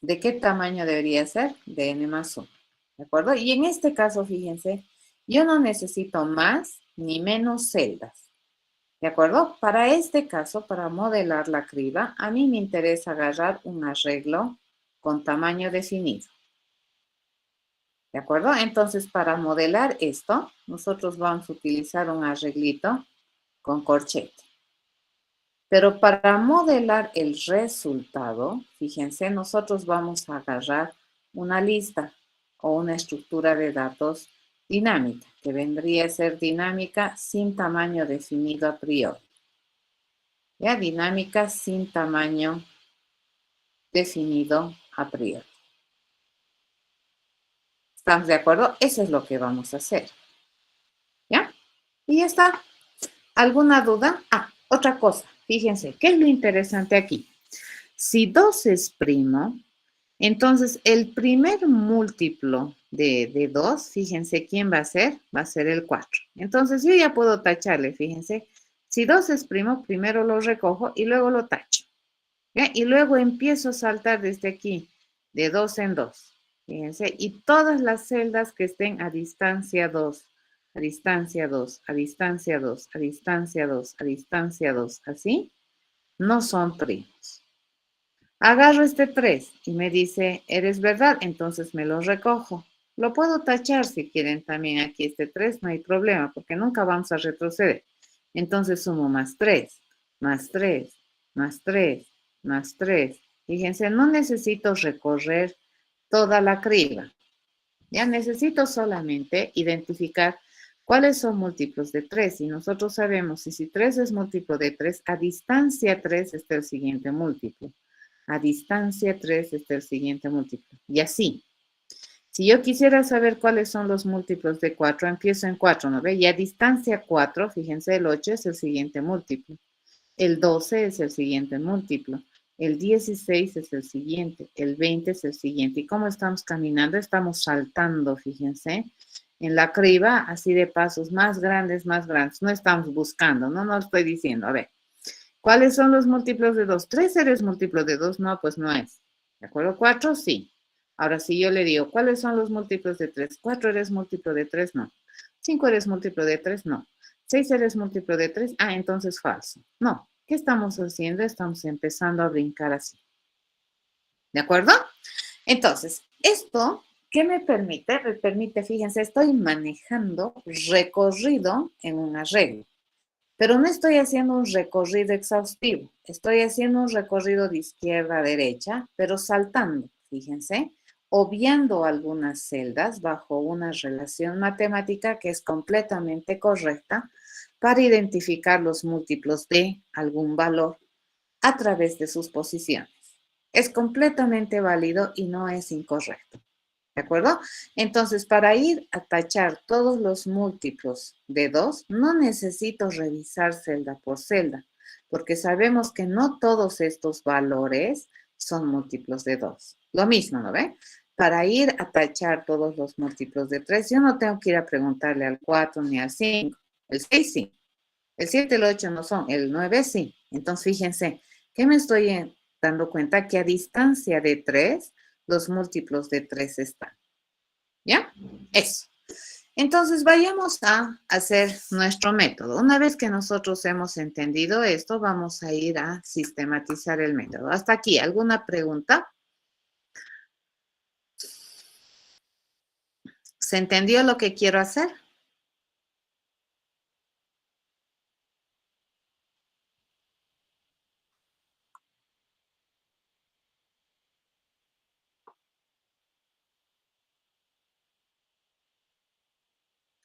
¿de qué tamaño debería ser? De n más 1. ¿De acuerdo? Y en este caso, fíjense, yo no necesito más ni menos celdas. ¿De acuerdo? Para este caso, para modelar la criba, a mí me interesa agarrar un arreglo con tamaño definido. ¿De acuerdo? Entonces, para modelar esto, nosotros vamos a utilizar un arreglito con corchete. Pero para modelar el resultado, fíjense, nosotros vamos a agarrar una lista o una estructura de datos dinámica, que vendría a ser dinámica sin tamaño definido a priori. ¿Ya? Dinámica sin tamaño definido a priori. ¿Estamos de acuerdo? Eso es lo que vamos a hacer. ¿Ya? Y ya está. ¿Alguna duda? Otra cosa. Fíjense, ¿qué es lo interesante aquí? Si 2 es primo, entonces el primer múltiplo de 2, fíjense, ¿quién va a ser? Va a ser el 4. Entonces yo ya puedo tacharle, fíjense. Si 2 es primo, primero lo recojo y luego lo tacho. ¿Ya? Y luego empiezo a saltar desde aquí, de 2 en 2. Fíjense, y todas las celdas que estén a distancia 2, a distancia 2, a distancia 2, a distancia 2, a distancia 2, así, no son primos. Agarro este 3 y me dice, ¿eres verdad? Entonces me lo recojo. Lo puedo tachar si quieren también aquí este 3, no hay problema, porque nunca vamos a retroceder. Entonces sumo más 3, más 3, más 3, más 3. Fíjense, no necesito recorrer toda la criba. Ya necesito solamente identificar cuáles son múltiplos de 3. Y nosotros sabemos, si 3 es múltiplo de 3, a distancia 3 está el siguiente múltiplo. A distancia 3 está el siguiente múltiplo. Y así. Si yo quisiera saber cuáles son los múltiplos de 4, empiezo en 4, ¿no ve? Y a distancia 4, fíjense, el 8 es el siguiente múltiplo. El 12 es el siguiente múltiplo. El 16 es el siguiente. El 20 es el siguiente. ¿Y cómo estamos caminando? Estamos saltando, fíjense, en la criba, así de pasos más grandes, más grandes. No estamos buscando, no lo estoy diciendo. A ver. ¿Cuáles son los múltiplos de 2? 3 eres múltiplo de 2, no, pues no es. ¿De acuerdo? 4, sí. Ahora, si yo le digo, ¿cuáles son los múltiplos de 3? 4 eres múltiplo de 3, no. 5 eres múltiplo de 3, no. 6 eres múltiplo de 3, entonces falso. No. ¿Qué estamos haciendo? Estamos empezando a brincar así. ¿De acuerdo? Entonces, esto, ¿qué me permite? Me permite, fíjense, estoy manejando recorrido en un arreglo. Pero no estoy haciendo un recorrido exhaustivo, estoy haciendo un recorrido de izquierda a derecha, pero saltando, fíjense, obviando algunas celdas bajo una relación matemática que es completamente correcta para identificar los múltiplos de algún valor a través de sus posiciones. Es completamente válido y no es incorrecto. ¿De acuerdo? Entonces, para ir a tachar todos los múltiplos de 2, no necesito revisar celda por celda, porque sabemos que no todos estos valores son múltiplos de 2. Lo mismo, ¿no ve? Para ir a tachar todos los múltiplos de 3, yo no tengo que ir a preguntarle al 4 ni al 5. El 6 sí. El 7 y el 8 no son. El 9 sí. Entonces, fíjense, ¿qué me estoy dando cuenta? Que a distancia de 3, los múltiplos de 3 están. ¿Ya? Eso. Entonces, vayamos a hacer nuestro método. Una vez que nosotros hemos entendido esto, vamos a ir a sistematizar el método. Hasta aquí, ¿alguna pregunta? ¿Se entendió lo que quiero hacer?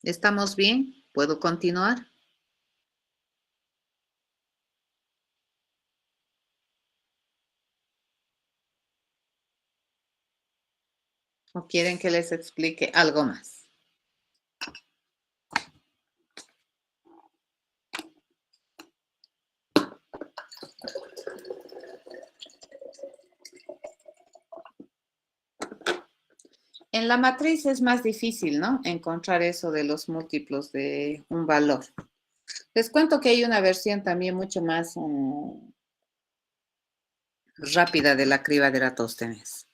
¿Estamos bien? ¿Puedo continuar? ¿O quieren que les explique algo más? En la matriz es más difícil, ¿no? Encontrar eso de los múltiplos de un valor. Les cuento que hay una versión también mucho más rápida de la criba de Eratóstenes.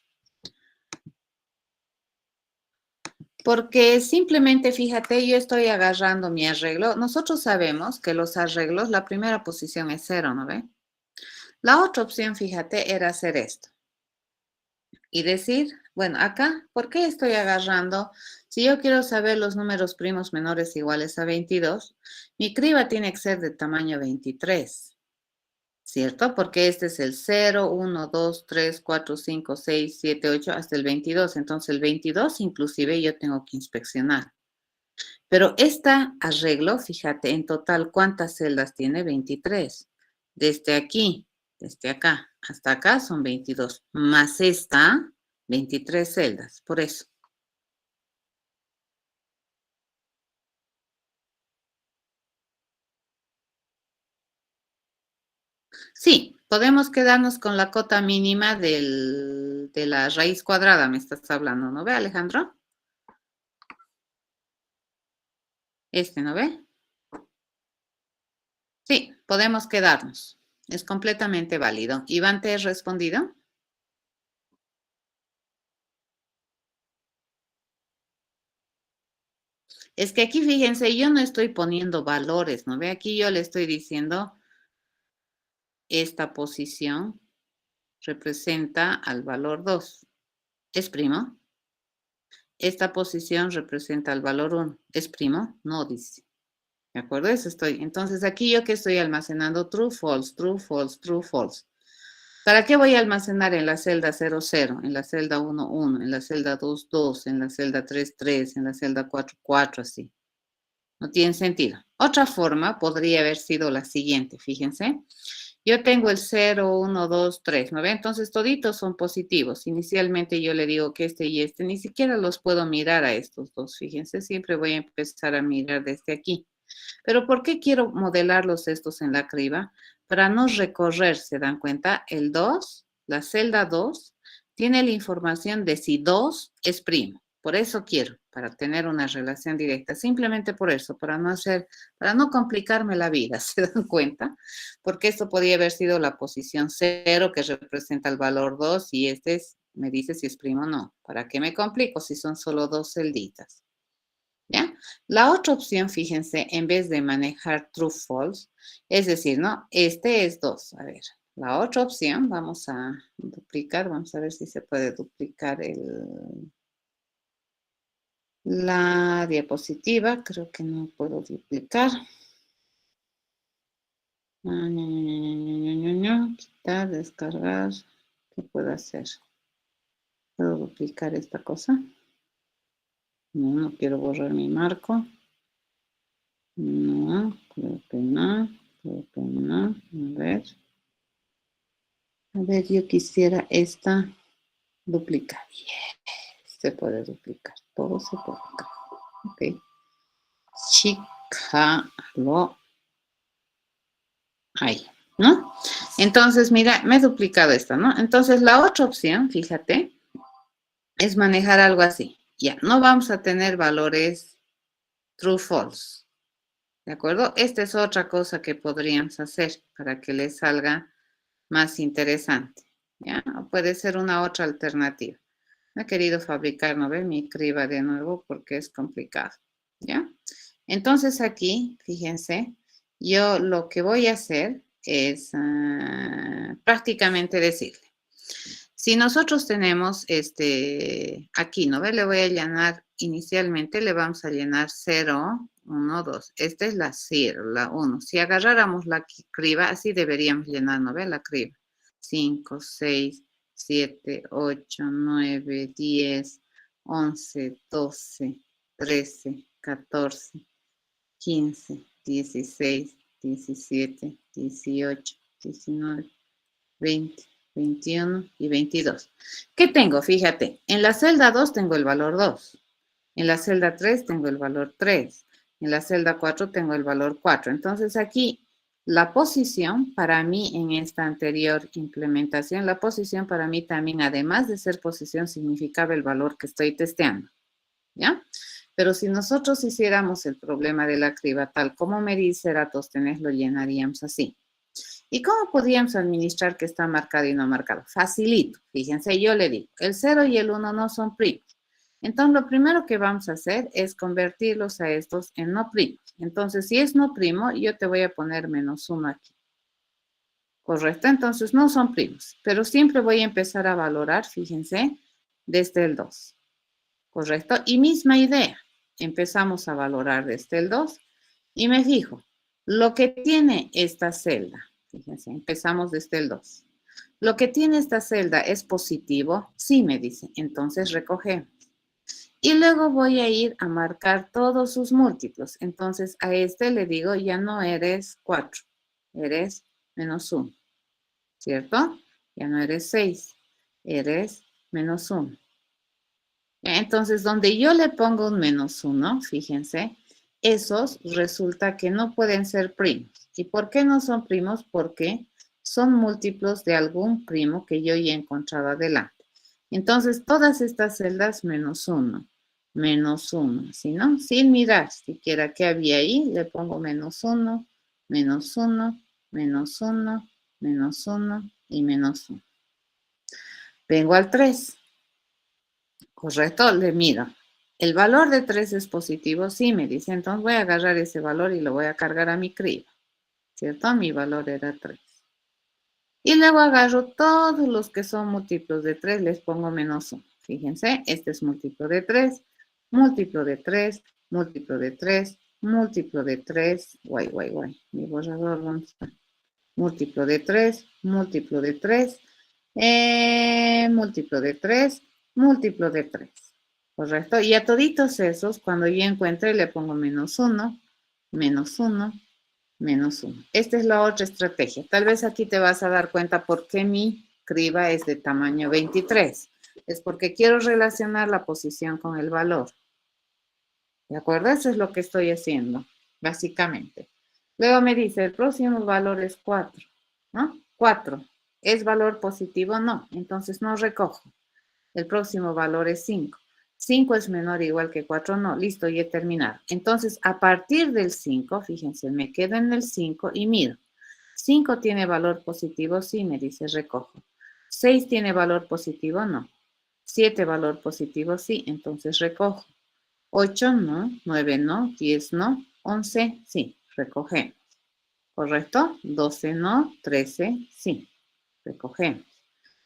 Porque simplemente, fíjate, yo estoy agarrando mi arreglo. Nosotros sabemos que los arreglos, la primera posición es 0, ¿no ve? La otra opción, fíjate, era hacer esto. Y decir, bueno, acá, ¿por qué estoy agarrando? Si yo quiero saber los números primos menores iguales a 22, mi criba tiene que ser de tamaño 23, ¿cierto? Porque este es el 0, 1, 2, 3, 4, 5, 6, 7, 8, hasta el 22. Entonces el 22 inclusive yo tengo que inspeccionar. Pero este arreglo, fíjate, en total, ¿cuántas celdas tiene? 23. Desde aquí, desde acá, hasta acá son 22. Más esta, 23 celdas. Por eso. Sí, podemos quedarnos con la cota mínima de la raíz cuadrada, me estás hablando, ¿no ve, Alejandro? ¿No ve? Sí, podemos quedarnos. Es completamente válido. Iván, ¿te he respondido? Es que aquí, fíjense, yo no estoy poniendo valores, ¿no ve? Aquí yo le estoy diciendo, esta posición representa al valor 2. ¿Es primo? Esta posición representa al valor 1. ¿Es primo? No, dice. ¿De acuerdo? Eso estoy. Entonces, aquí yo que estoy almacenando true, false, true, false, true, false. ¿Para qué voy a almacenar en la celda 0, 0, en la celda 1, 1, en la celda 2, 2, en la celda 3, 3, en la celda 4, 4, así? No tiene sentido. Otra forma podría haber sido la siguiente, fíjense. Yo tengo el 0, 1, 2, 3, ¿no ve? Entonces toditos son positivos. Inicialmente yo le digo que este y este, ni siquiera los puedo mirar a estos dos, fíjense. Siempre voy a empezar a mirar desde aquí. Pero ¿por qué quiero modelarlos estos en la criba? Para no recorrer, ¿se dan cuenta? El 2, la celda 2, tiene la información de si 2 es primo. Por eso quiero, para tener una relación directa. Simplemente por eso, para no complicarme la vida, ¿se dan cuenta? Porque esto podría haber sido la posición 0 que representa el valor 2 y me dice si es primo o no. ¿Para qué me complico si son solo dos celditas? ¿Ya? La otra opción, fíjense, en vez de manejar true false, es decir, ¿no? Este es 2. A ver, la otra opción, vamos a duplicar, vamos a ver si se puede duplicar la diapositiva. Creo que no puedo duplicar. Quitar, descargar. ¿Qué puedo hacer? ¿Puedo duplicar esta cosa? No, no quiero borrar mi marco. No, creo que no. Creo que no. A ver. A ver, yo quisiera esta duplicar. Yes, se puede duplicar. Todo se puede duplicar. Ok. Chicarlo. Ahí, ¿no? Entonces, mira, me he duplicado esta, ¿no? Entonces, la otra opción, fíjate, es manejar algo así. Ya, no vamos a tener valores true, false. ¿De acuerdo? Esta es otra cosa que podríamos hacer para que les salga más interesante. ¿Ya? O puede ser una otra alternativa. No he querido fabricar, ¿no ve? Mi criba de nuevo porque es complicado. ¿Ya? Entonces aquí, fíjense, yo lo que voy a hacer es prácticamente decirle. Si nosotros tenemos aquí, ¿no ve? Le voy a inicialmente le vamos a llenar 0, 1, 2. Esta es la 0, la 1. Si agarráramos la criba, así deberíamos llenar, ¿no ve? La criba. 5, 6, 7, 8, 9, 10, 11, 12, 13, 14, 15, 16, 17, 18, 19, 20, 21 y 22. ¿Qué tengo? Fíjate, en la celda 2 tengo el valor 2. En la celda 3 tengo el valor 3. En la celda 4 tengo el valor 4. Entonces aquí la posición para mí en esta anterior implementación, la posición para mí también, además de ser posición, significaba el valor que estoy testeando. ¿Ya? Pero si nosotros hiciéramos el problema de la criba tal como me dice Eratosthenes, lo llenaríamos así. ¿Y cómo podríamos administrar que está marcado y no marcado? Facilito. Fíjense, yo le digo, el 0 y el 1 no son primos. Entonces, lo primero que vamos a hacer es convertirlos a estos en no primos. Entonces, si es no primo, yo te voy a poner menos 1 aquí. ¿Correcto? Entonces, no son primos. Pero siempre voy a empezar a valorar, fíjense, desde el 2. ¿Correcto? Y misma idea. Empezamos a valorar desde el 2 y me fijo, lo que tiene esta celda, fíjense, empezamos desde el 2. Lo que tiene esta celda es positivo, sí me dice, entonces recogemos. Y luego voy a ir a marcar todos sus múltiplos. Entonces a este le digo, ya no eres 4, eres menos 1, ¿cierto? Ya no eres 6, eres menos 1. Entonces, donde yo le pongo un menos 1, fíjense, esos resulta que no pueden ser primos. ¿Y por qué no son primos? Porque son múltiplos de algún primo que yo ya he encontrado adelante. Entonces, todas estas celdas menos 1, ¿sí no? Sin mirar siquiera qué había ahí, le pongo menos 1, menos 1, menos 1, menos 1 y menos 1. Vengo al 3. Correcto, le miro. El valor de 3 es positivo, sí, me dice. Entonces voy a agarrar ese valor y lo voy a cargar a mi criba. ¿Cierto? Mi valor era 3. Y luego agarro todos los que son múltiplos de 3, les pongo menos 1. Fíjense, este es múltiplo de 3, múltiplo de 3, múltiplo de 3, múltiplo de 3. Guay. Mi borrador, ¿dónde está? Múltiplo de 3, múltiplo de 3, múltiplo de 3, múltiplo de 3. ¿Correcto? Y a toditos esos, cuando yo encuentre, le pongo menos 1, menos 1, menos 1. Esta es la otra estrategia. Tal vez aquí te vas a dar cuenta por qué mi criba es de tamaño 23. Es porque quiero relacionar la posición con el valor. ¿De acuerdo? Eso es lo que estoy haciendo, básicamente. Luego me dice, el próximo valor es 4, ¿no? 4. ¿Es valor positivo? No. Entonces no recojo. El próximo valor es 5. 5 es menor o igual que 4, no. Listo, ya he terminado. Entonces, a partir del 5, fíjense, me quedo en el 5 y miro. 5 tiene valor positivo, sí, me dice, recojo. 6 tiene valor positivo, no. 7 valor positivo, sí, entonces recojo. 8 no, 9 no, 10 no, 11 sí, recogemos. ¿Correcto? 12 no, 13 sí, recogemos.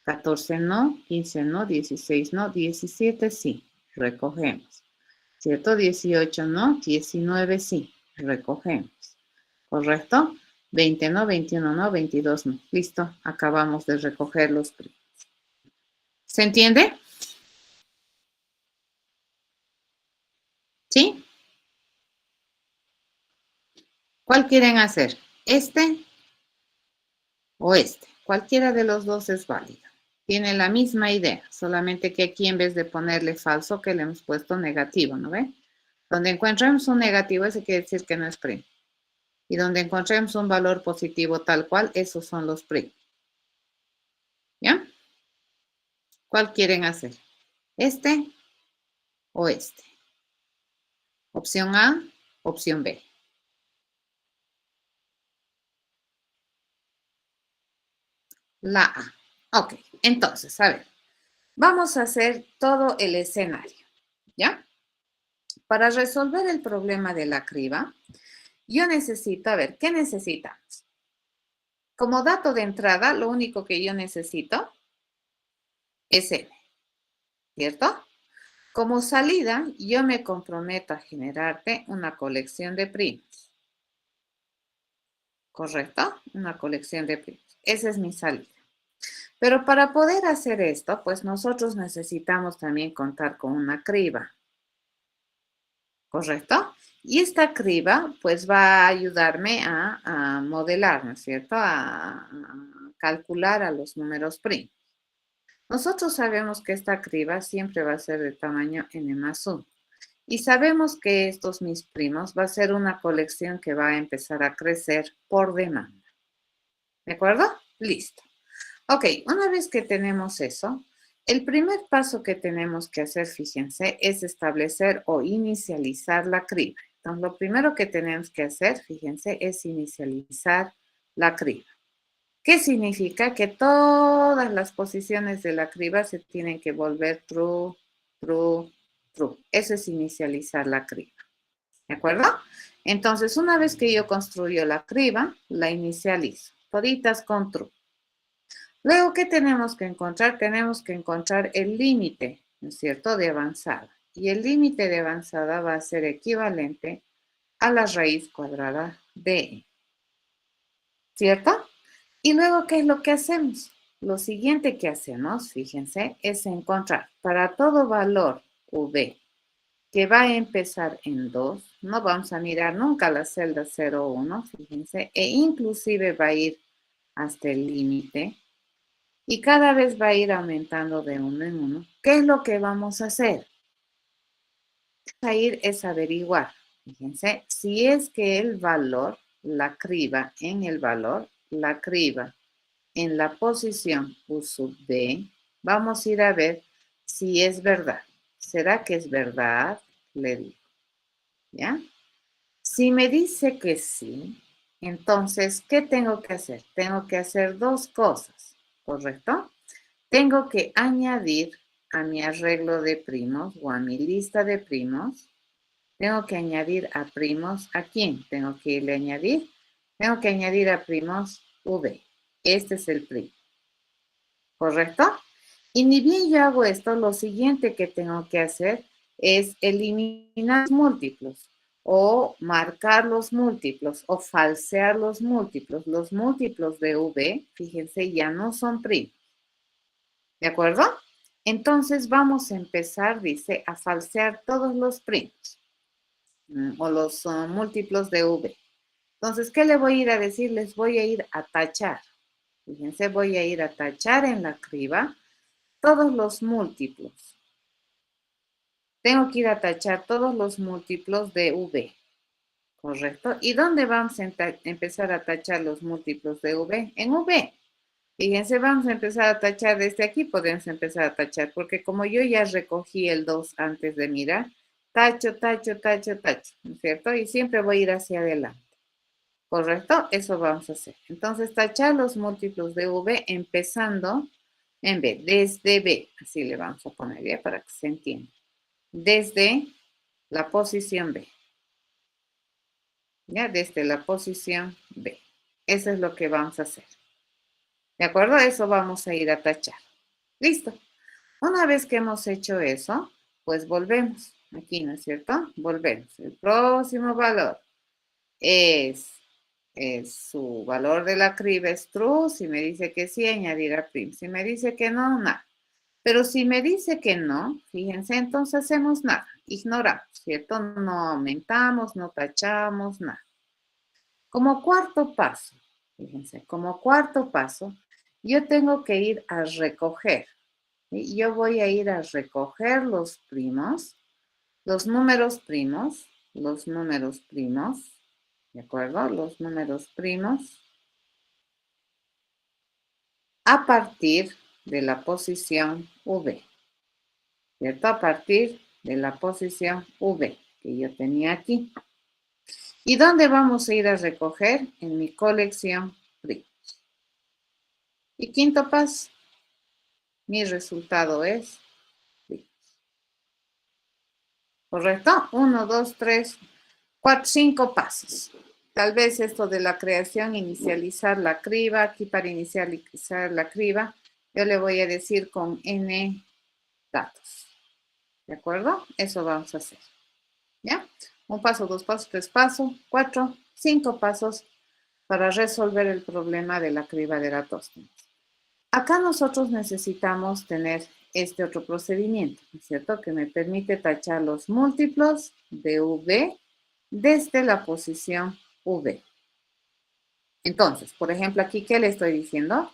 14 no, 15 no, 16 no, 17 sí, recogemos. ¿Cierto? 18 no, 19 sí, recogemos. ¿Correcto? 20 no, 21 no, 22 no. Listo, acabamos de recoger los primos. ¿Se entiende? ¿Sí? ¿Cuál quieren hacer? ¿Este o este? Cualquiera de los dos es válido. Tiene la misma idea, solamente que aquí en vez de ponerle falso, que le hemos puesto negativo, ¿no ve? Donde encontremos un negativo, ese quiere decir que no es primo. Y donde encontremos un valor positivo tal cual, esos son los primos. ¿Ya? ¿Cuál quieren hacer? ¿Este o este? Opción A, opción B. La A. Ok, entonces, a ver, vamos a hacer todo el escenario, ¿ya? Para resolver el problema de la criba, yo necesito, a ver, ¿qué necesitamos? Como dato de entrada, lo único que yo necesito es N, ¿cierto? Como salida, yo me comprometo a generarte una colección de primos. ¿Correcto? Una colección de primos. Esa es mi salida. Pero para poder hacer esto, pues nosotros necesitamos también contar con una criba. ¿Correcto? Y esta criba pues va a ayudarme a modelar, ¿no es cierto? A calcular a los números primos. Nosotros sabemos que esta criba siempre va a ser de tamaño n más 1. Y sabemos que estos mis primos va a ser una colección que va a empezar a crecer por demanda. ¿De acuerdo? Listo. Ok, una vez que tenemos eso, el primer paso que tenemos que hacer, fíjense, es establecer o inicializar la criba. Entonces, lo primero que tenemos que hacer, fíjense, es inicializar la criba. ¿Qué significa? Que todas las posiciones de la criba se tienen que volver true, true, true. Eso es inicializar la criba. ¿De acuerdo? Entonces, una vez que yo construyo la criba, la inicializo. Toditas con true. Luego, ¿qué tenemos que encontrar? Tenemos que encontrar el límite, ¿no es cierto?, de avanzada. Y el límite de avanzada va a ser equivalente a la raíz cuadrada de e. ¿Cierto? Y luego, ¿qué es lo que hacemos? Lo siguiente que hacemos, fíjense, es encontrar para todo valor v que va a empezar en 2, no vamos a mirar nunca la celda 0, 1, fíjense, e inclusive va a ir hasta el límite y cada vez va a ir aumentando de 1 en 1. ¿Qué es lo que vamos a hacer? Vamos a ir es averiguar, fíjense, si es que el valor, la criba en el valor, la criba en la posición U sub B, vamos a ir a ver si es verdad. ¿Será que es verdad? Le digo, ¿ya? Si me dice que sí, entonces, ¿qué tengo que hacer? Tengo que hacer dos cosas, ¿correcto? Tengo que añadir a mi arreglo de primos o a mi lista de primos. Tengo que añadir a primos. ¿A quién tengo que irle a añadir? Tengo que añadir a primos V. Este es el primo. ¿Correcto? Y ni bien yo hago esto, lo siguiente que tengo que hacer es eliminar los múltiplos o marcar los múltiplos o falsear los múltiplos. Los múltiplos de V, fíjense, ya no son primos. ¿De acuerdo? Entonces vamos a empezar, dice, a falsear todos los primos o los múltiplos de V. Entonces, ¿qué le voy a ir a decir? Les voy a ir a tachar. Fíjense, voy a ir a tachar en la criba todos los múltiplos. Tengo que ir a tachar todos los múltiplos de V, ¿correcto? ¿Y dónde vamos a empezar a tachar los múltiplos de V? En V. Fíjense, vamos a empezar a tachar desde aquí, podemos empezar a tachar, porque como yo ya recogí el 2 antes de mirar, tacho, tacho, tacho, tacho, ¿no es cierto? Y siempre voy a ir hacia adelante, ¿correcto? Eso vamos a hacer. Entonces, tachar los múltiplos de V empezando en B, desde B, así le vamos a poner ya para que se entienda. Desde la posición B, ¿ya? Desde la posición B. Eso es lo que vamos a hacer. ¿De acuerdo? Eso vamos a ir a tachar. Listo. Una vez que hemos hecho eso, pues volvemos. Aquí, ¿no es cierto? Volvemos. El próximo valor es su valor de la criba es true. Si me dice que sí, añadir a prim. Si me dice que no, nada. Pero si me dice que no, fíjense, entonces hacemos nada. Ignoramos, ¿cierto? No aumentamos, no tachamos, nada. Como cuarto paso, fíjense, como cuarto paso, yo tengo que ir a recoger. ¿Sí? Yo voy a ir a recoger los primos, los números primos, ¿de acuerdo? Los números primos a partir de la posición V, ¿cierto? A partir de la posición V que yo tenía aquí. ¿Y dónde vamos a ir a recoger? En mi colección primos. Y quinto paso, mi resultado es primos. ¿Correcto? 1, 2, 3, 4, 5 pasos. Tal vez esto de la creación, inicializar la criba, aquí para inicializar la criba, yo le voy a decir con n datos. ¿De acuerdo? Eso vamos a hacer. ¿Ya? 1 paso, 2 pasos, 3 pasos, 4, 5 pasos para resolver el problema de la criba de Eratóstenes. Acá nosotros necesitamos tener este otro procedimiento, ¿no es cierto? Que me permite tachar los múltiplos de V desde la posición V. Entonces, por ejemplo, aquí, ¿qué le estoy diciendo?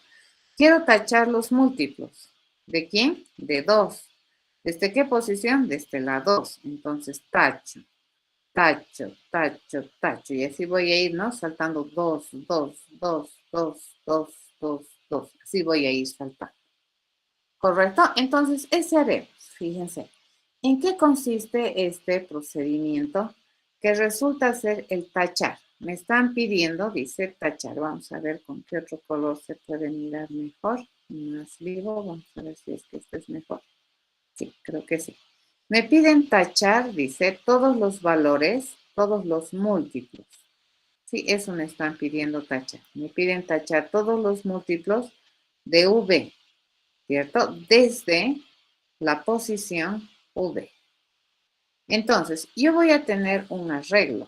Quiero tachar los múltiplos. ¿De quién? De 2. ¿Desde qué posición? Desde la 2. Entonces, tacho, tacho, tacho, tacho. Y así voy a ir, ¿no? Saltando 2, 2, 2, 2, 2, 2, 2. Así voy a ir saltando. ¿Correcto? Entonces, ese haremos. Fíjense. ¿En qué consiste este procedimiento? Que resulta ser el tachar. Me están pidiendo, dice tachar. Vamos a ver con qué otro color se puede mirar mejor. Más vivo. Vamos a ver si es que este es mejor. Sí, creo que sí. Me piden tachar, dice, todos los valores, todos los múltiplos. Sí, eso me están pidiendo tachar. Me piden tachar todos los múltiplos de V, ¿cierto? Desde la posición V. Entonces, yo voy a tener un arreglo,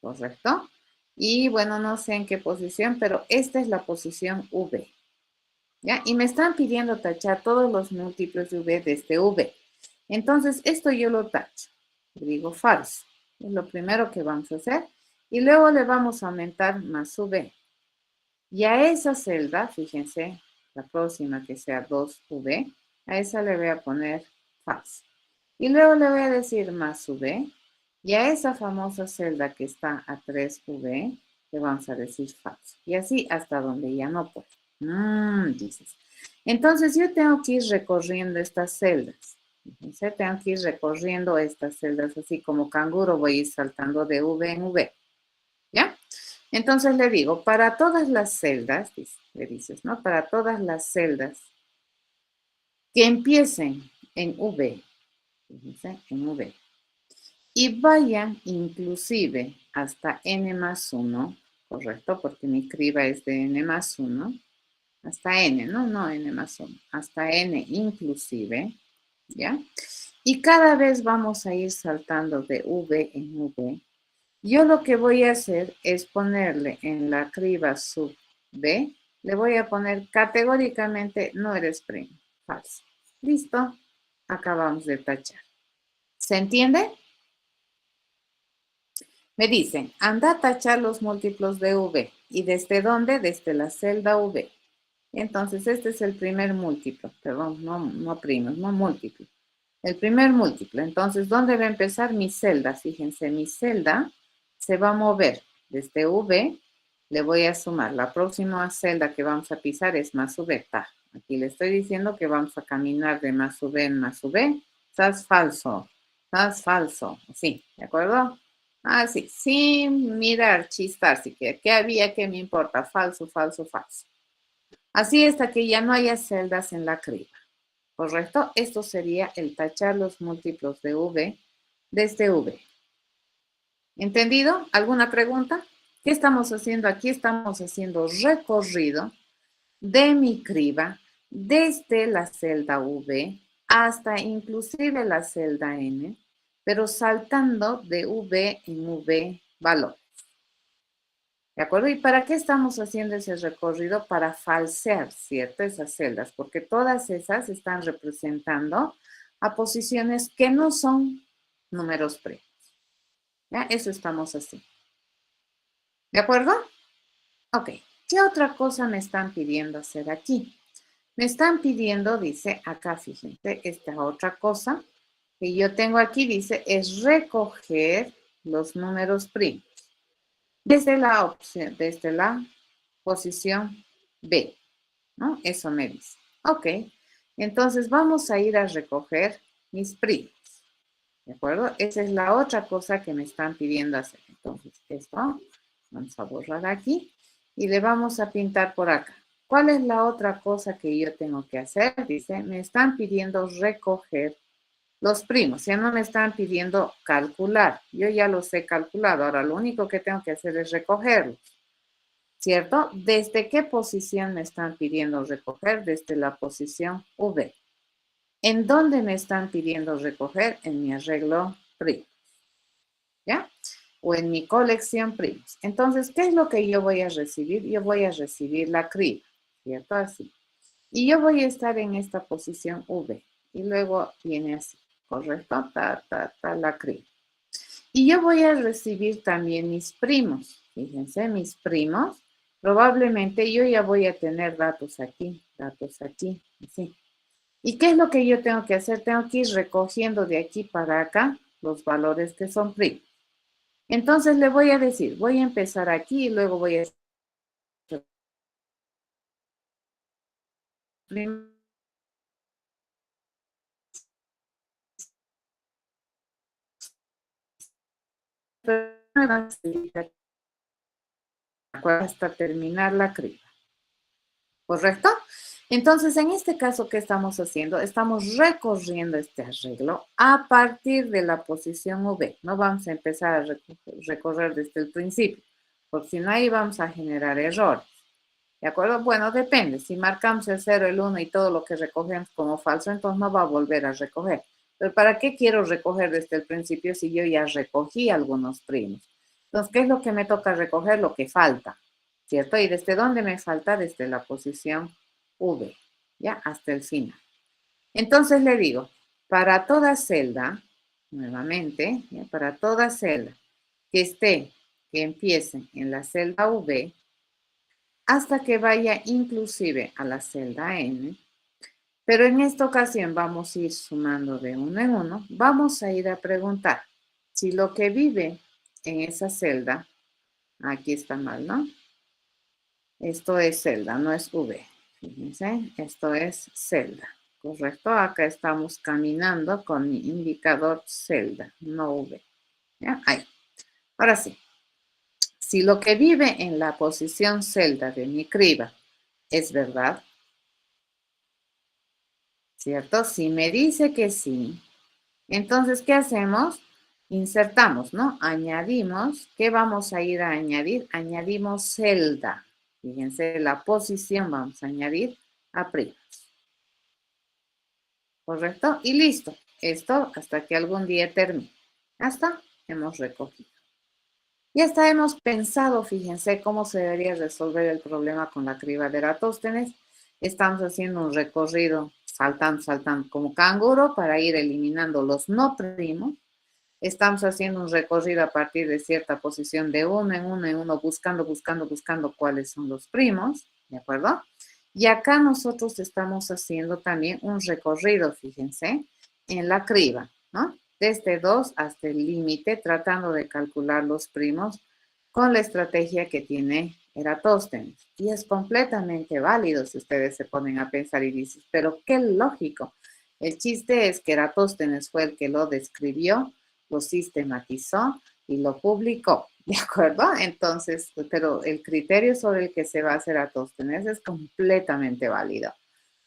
¿correcto? Y bueno, no sé en qué posición, pero esta es la posición V. ¿Ya? Y me están pidiendo tachar todos los múltiplos de V desde V. Entonces, esto yo lo tacho. Le digo falso. Es lo primero que vamos a hacer. Y luego le vamos a aumentar más V. Y a esa celda, fíjense, la próxima que sea 2V, a esa le voy a poner falso. Y luego le voy a decir más V. Y a esa famosa celda que está a 3V, le vamos a decir falso. Y así hasta donde ya no puedo. Dices. Entonces yo tengo que ir recorriendo estas celdas. Fíjense, tengo que ir recorriendo estas celdas así como canguro, voy a ir saltando de V en V. ¿Ya? Entonces le digo, para todas las celdas, le dices, ¿no? Para todas las celdas que empiecen en V, fíjense, en V, y vayan inclusive hasta n más 1, ¿correcto? Porque mi criba es de n más 1, hasta n, ¿no? No n más 1, hasta n inclusive, ¿ya? Y cada vez vamos a ir saltando de V en V. Yo lo que voy a hacer es ponerle en la criba sub B, le voy a poner categóricamente no eres primo, falso. Listo, acabamos de tachar. ¿Se entiende? Me dicen, anda a tachar los múltiplos de V. ¿Y desde dónde? Desde la celda V. Entonces, este es el primer múltiplo, perdón, no primos, no múltiplo. El primer múltiplo. Entonces, ¿dónde va a empezar mi celda? Fíjense, mi celda se va a mover desde V, le voy a sumar. La próxima celda que vamos a pisar es más V. Aquí le estoy diciendo que vamos a caminar de más V en más V. Estás falso, así, ¿de acuerdo? Así, sin mirar, chistar, si quiere. ¿Qué había? ¿Qué me importa? Falso, falso, falso. Así hasta que ya no haya celdas en la criba. ¿Correcto? Esto sería el tachar los múltiplos de V desde V. ¿Entendido? ¿Alguna pregunta? ¿Qué estamos haciendo aquí? Estamos haciendo recorrido de mi criba desde la celda V hasta inclusive la celda N, pero saltando de V en V valor. ¿De acuerdo? ¿Y para qué estamos haciendo ese recorrido? Para falsear, ¿cierto? Esas celdas, porque todas esas están representando a posiciones que no son números primos. ¿Ya? Eso estamos haciendo. ¿De acuerdo? Ok. ¿Qué otra cosa me están pidiendo hacer aquí? Me están pidiendo, dice acá, fíjense, esta otra cosa que yo tengo aquí, dice, es recoger los números primos. Desde la opción, desde la posición B, ¿no? Eso me dice. Ok, entonces vamos a ir a recoger mis primos, ¿de acuerdo? Esa es la otra cosa que me están pidiendo hacer. Entonces, esto vamos a borrar aquí y le vamos a pintar por acá. ¿Cuál es la otra cosa que yo tengo que hacer? Dice, me están pidiendo recoger los primos, ya no me están pidiendo calcular. Yo ya los he calculado. Ahora lo único que tengo que hacer es recogerlos. ¿Cierto? ¿Desde qué posición me están pidiendo recoger? Desde la posición V. ¿En dónde me están pidiendo recoger? En mi arreglo primos, ¿ya? O en mi colección primos. Entonces, ¿qué es lo que yo voy a recibir? Yo voy a recibir la criba, ¿cierto? Así. Y yo voy a estar en esta posición V. Y luego viene así, ¿correcto? La criba. Y yo voy a recibir también mis primos. Fíjense, mis primos. Probablemente yo ya voy a tener datos aquí, así. ¿Y qué es lo que yo tengo que hacer? Tengo que ir recogiendo de aquí para acá los valores que son primos. Entonces le voy a decir, voy a empezar aquí y luego voy a hasta terminar la criba. ¿Correcto? Entonces, en este caso, ¿qué estamos haciendo? Estamos recorriendo este arreglo a partir de la posición V. No vamos a empezar a recorrer desde el principio, porque si no, ahí vamos a generar errores. ¿De acuerdo? Bueno, depende. Si marcamos el 0, el 1 y todo lo que recogemos como falso, entonces no va a volver a recoger. Pero ¿para qué quiero recoger desde el principio si yo ya recogí algunos primos? Entonces, ¿qué es lo que me toca recoger? Lo que falta, ¿cierto? ¿Y desde dónde me falta? Desde la posición V, ¿ya? Hasta el final. Entonces le digo, para toda celda, nuevamente, ¿ya? Para toda celda que empiece en la celda V, hasta que vaya inclusive a la celda N, pero en esta ocasión vamos a ir sumando de uno en uno, vamos a ir a preguntar si lo que vive en esa celda, aquí está mal, ¿no? Esto es celda, no es V. Fíjense, esto es celda, ¿correcto? Acá estamos caminando con mi indicador celda, no V. ¿Ya? Ahí. Ahora sí, si lo que vive en la posición celda de mi criba es verdad, ¿cierto? Si me dice que sí, entonces, ¿qué hacemos? Insertamos, ¿no? Añadimos, ¿qué vamos a ir a añadir? Añadimos celda. Fíjense, la posición vamos a añadir a primas. ¿Correcto? Y listo. Esto hasta que algún día termine. Hasta hemos recogido. Ya está, hemos pensado, fíjense, cómo se debería resolver el problema con la criba de Eratóstenes. Estamos haciendo un recorrido saltando como canguro para ir eliminando los no primos. Estamos haciendo un recorrido a partir de cierta posición de uno en uno, buscando cuáles son los primos, ¿de acuerdo? Y acá nosotros estamos haciendo también un recorrido, fíjense, en la criba, ¿no? Desde 2 hasta el límite, tratando de calcular los primos con la estrategia que tiene Eratóstenes. Y es completamente válido si ustedes se ponen a pensar y dicen, pero qué lógico. El chiste es que Eratóstenes fue el que lo describió, lo sistematizó y lo publicó, ¿de acuerdo? Entonces, pero el criterio sobre el que se va a hacer Eratóstenes es completamente válido.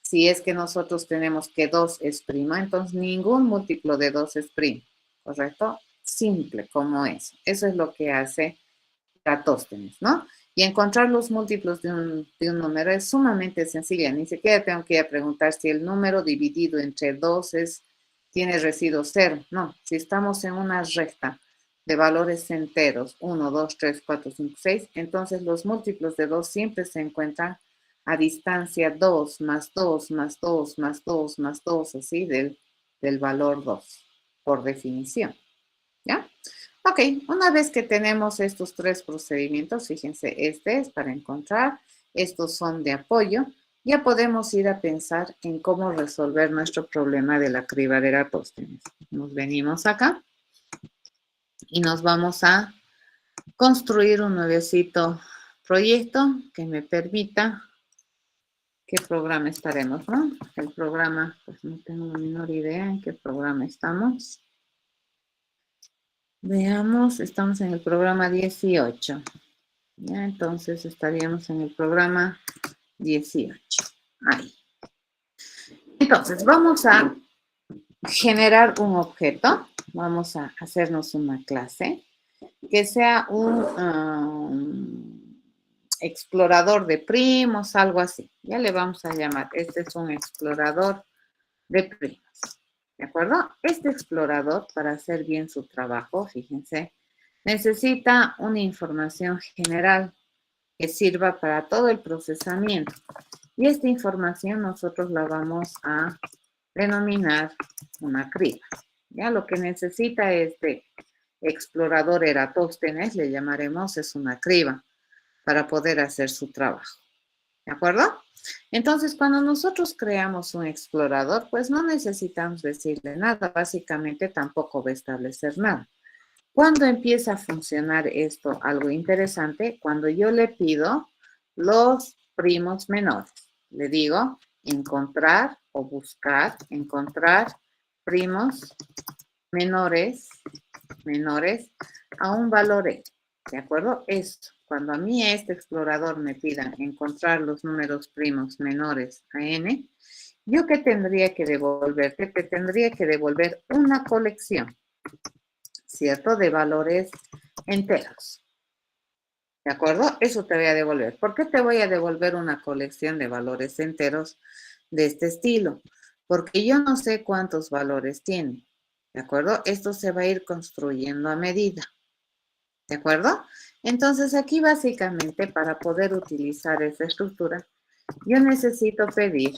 Si es que nosotros tenemos que 2 es prima, entonces ningún múltiplo de 2 es prima, ¿correcto? Simple como eso. Eso es lo que hace Eratóstenes, ¿no? Y encontrar los múltiplos de un número es sumamente sencilla. Ni siquiera tengo que ir a preguntar si el número dividido entre 2 tiene residuo 0. No, si estamos en una recta de valores enteros, 1, 2, 3, 4, 5, 6, entonces los múltiplos de 2 siempre se encuentran a distancia 2 más 2 más 2 más 2 más 2, así del valor 2, por definición. ¿Ya? Ok, una vez que tenemos estos 3 procedimientos, fíjense, este es para encontrar, estos son de apoyo, ya podemos ir a pensar en cómo resolver nuestro problema de la criba de Eratóstenes. Nos venimos acá y nos vamos a construir un nuevecito proyecto que me permita, ¿qué programa estaremos, no? El programa, pues no tengo la menor idea en qué programa estamos. Veamos, estamos en el programa 18. Ya, entonces estaríamos en el programa 18. Ahí. Entonces, vamos a generar un objeto. Vamos a hacernos una clase que sea un explorador de primos, algo así. Ya le vamos a llamar. Este es un explorador de primos. ¿De acuerdo? Este explorador, para hacer bien su trabajo, fíjense, necesita una información general que sirva para todo el procesamiento. Y esta información nosotros la vamos a denominar una criba. Ya lo que necesita este explorador Eratóstenes, le llamaremos, es una criba para poder hacer su trabajo. ¿De acuerdo? Entonces, cuando nosotros creamos un explorador, pues no necesitamos decirle nada, básicamente tampoco va a establecer nada. ¿Cuándo empieza a funcionar esto? Algo interesante, cuando yo le pido los primos menores. Le digo encontrar o buscar, encontrar primos menores a un valor N. ¿De acuerdo? Esto, cuando a mí este explorador me pida encontrar los números primos menores a N, ¿yo qué tendría que devolverte? Te tendría que devolver una colección, ¿cierto? De valores enteros. ¿De acuerdo? Eso te voy a devolver. ¿Por qué te voy a devolver una colección de valores enteros de este estilo? Porque yo no sé cuántos valores tiene. ¿De acuerdo? Esto se va a ir construyendo a medida. ¿De acuerdo? Entonces aquí básicamente para poder utilizar esta estructura, yo necesito pedir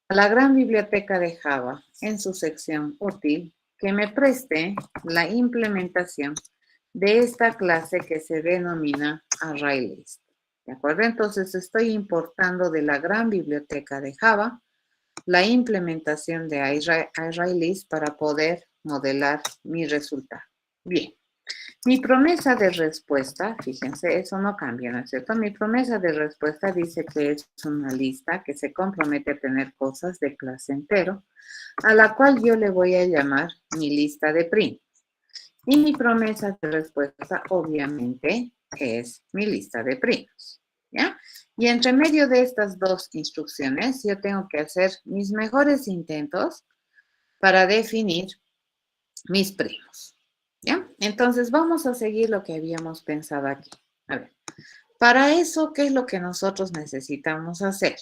a la gran biblioteca de Java en su sección útil que me preste la implementación de esta clase que se denomina ArrayList. ¿De acuerdo? Entonces estoy importando de la gran biblioteca de Java la implementación de ArrayList para poder modelar mi resultado. Bien. Mi promesa de respuesta, fíjense, eso no cambia, ¿no es cierto? Mi promesa de respuesta dice que es una lista que se compromete a tener cosas de clase entero, a la cual yo le voy a llamar mi lista de primos. Y mi promesa de respuesta, obviamente, es mi lista de primos, ¿ya? Y entre medio de estas dos instrucciones, yo tengo que hacer mis mejores intentos para definir mis primos. ¿Ya? Entonces vamos a seguir lo que habíamos pensado aquí. A ver, para eso, ¿qué es lo que nosotros necesitamos hacer?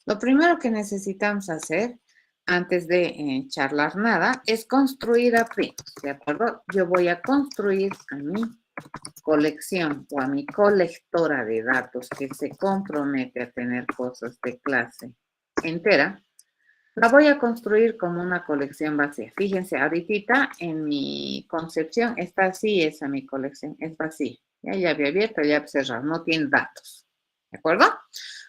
Lo primero que necesitamos hacer antes de charlar nada es construir a primos, ¿de acuerdo? Yo voy a construir a mi colección o a mi colectora de datos que se compromete a tener cosas de clase entera. La voy a construir como una colección vacía. Fíjense, ahorita en mi concepción está así, esa mi colección, es vacía. Ya había abierto, ya había cerrado, no tiene datos. ¿De acuerdo?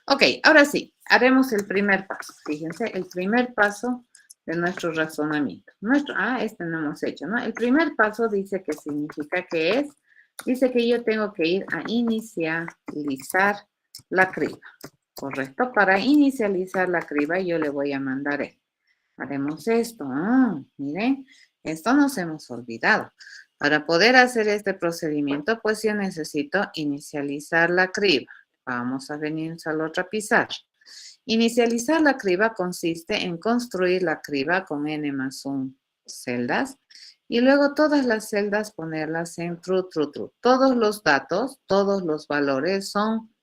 Ok, ahora sí, haremos el primer paso. Fíjense, el primer paso de nuestro razonamiento. Este no hemos hecho, ¿no? El primer paso dice que significa que es, dice que yo tengo que ir a inicializar la criba. Correcto. Para inicializar la criba yo le voy a mandar haremos esto. Miren, esto nos hemos olvidado. Para poder hacer este procedimiento, pues yo necesito inicializar la criba. Vamos a venir a la otra pizarra. Inicializar la criba consiste en construir la criba con n más 1 celdas y luego todas las celdas ponerlas en true, true, true. Todos los datos, todos los valores son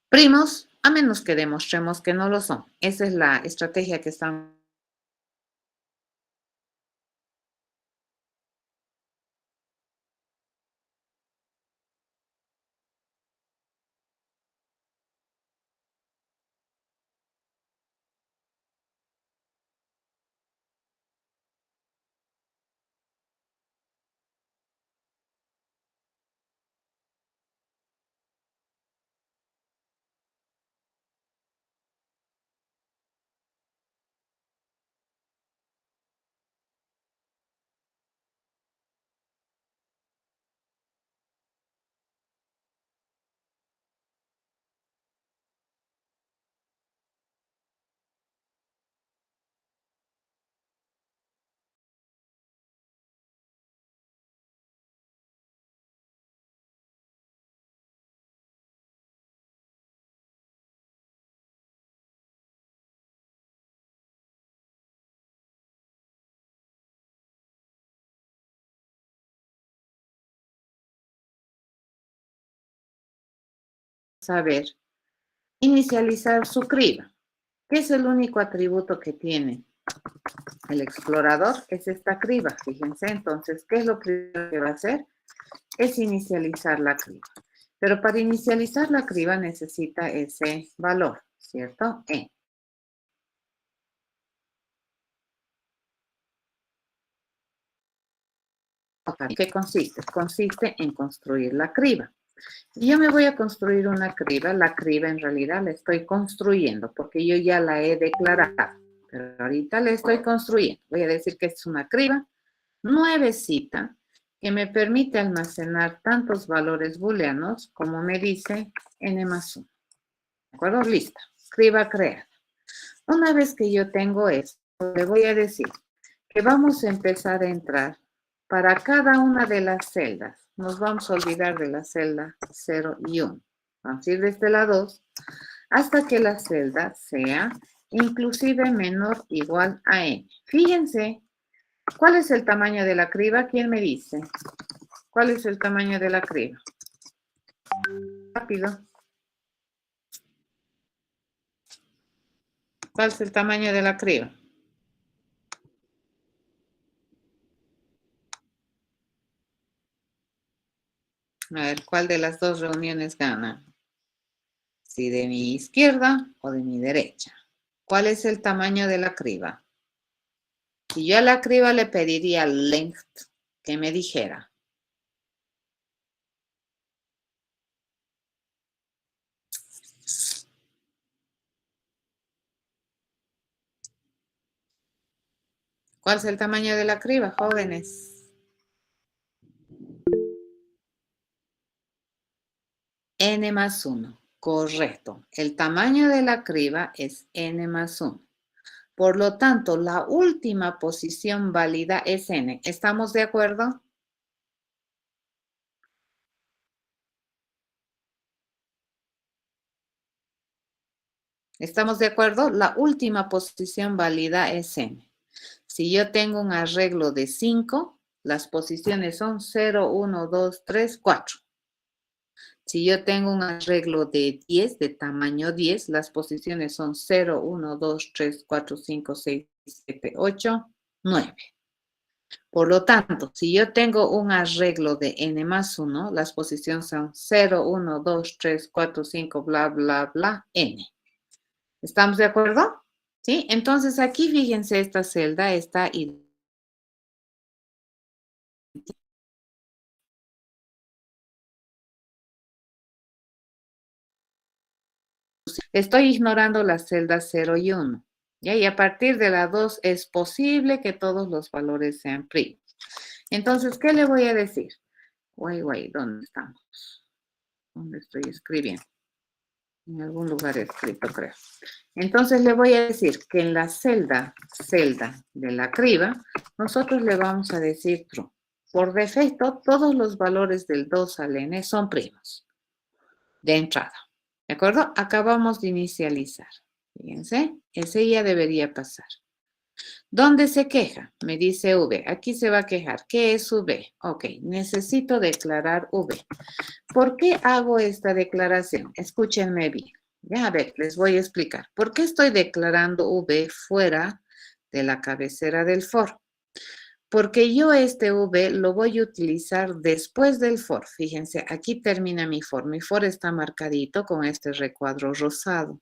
primos, a menos que demostremos que no lo son. Esa es la estrategia que estamos saber inicializar su criba, que es el único atributo que tiene. El explorador es esta criba, fíjense. Entonces, ¿qué es lo primero que va a hacer? Es inicializar la criba. Pero para inicializar la criba necesita ese valor, ¿cierto? E. ¿Qué consiste? Consiste en construir la criba. Y yo me voy a construir una criba. La criba en realidad la estoy construyendo porque yo ya la he declarado. Pero ahorita la estoy construyendo. Voy a decir que es una criba nuevecita que me permite almacenar tantos valores booleanos como me dice n más 1. ¿De acuerdo? Lista. Criba creada. Una vez que yo tengo esto, le voy a decir que vamos a empezar a entrar para cada una de las celdas. Nos vamos a olvidar de la celda 0 y 1. Vamos a ir desde la 2 hasta que la celda sea inclusive menor o igual a n. Fíjense, ¿cuál es el tamaño de la criba? ¿Quién me dice? ¿Cuál es el tamaño de la criba? Rápido. ¿Cuál es el tamaño de la criba? A ver, ¿cuál de las dos reuniones gana? Si de mi izquierda o de mi derecha. ¿Cuál es el tamaño de la criba? Si yo a la criba le pediría length, que me dijera. ¿Cuál es el tamaño de la criba, jóvenes? N más 1. Correcto. El tamaño de la criba es n más 1. Por lo tanto, la última posición válida es n. ¿Estamos de acuerdo? ¿Estamos de acuerdo? La última posición válida es n. Si yo tengo un arreglo de 5, las posiciones son 0, 1, 2, 3, 4. Si yo tengo un arreglo de 10, de tamaño 10, las posiciones son 0, 1, 2, 3, 4, 5, 6, 7, 8, 9. Por lo tanto, si yo tengo un arreglo de n más 1, las posiciones son 0, 1, 2, 3, 4, 5, bla, bla, bla, n. ¿Estamos de acuerdo? ¿Sí? Entonces aquí fíjense, esta celda está estoy ignorando las celdas 0 y 1. ¿Ya? Y a partir de la 2 es posible que todos los valores sean primos. Entonces, ¿qué le voy a decir? ¿Dónde estamos? ¿Dónde estoy escribiendo? En algún lugar escrito, creo. Entonces le voy a decir que en la celda de la criba, nosotros le vamos a decir true. Por defecto, todos los valores del 2 al n son primos de entrada. ¿De acuerdo? Acabamos de inicializar. Fíjense, ese ya debería pasar. ¿Dónde se queja? Me dice V. Aquí se va a quejar. ¿Qué es V? Ok, necesito declarar V. ¿Por qué hago esta declaración? Escúchenme bien. Ya, a ver, les voy a explicar. ¿Por qué estoy declarando V fuera de la cabecera del for? Porque yo este V lo voy a utilizar después del for. Fíjense, aquí termina mi for. Mi for está marcadito con este recuadro rosado.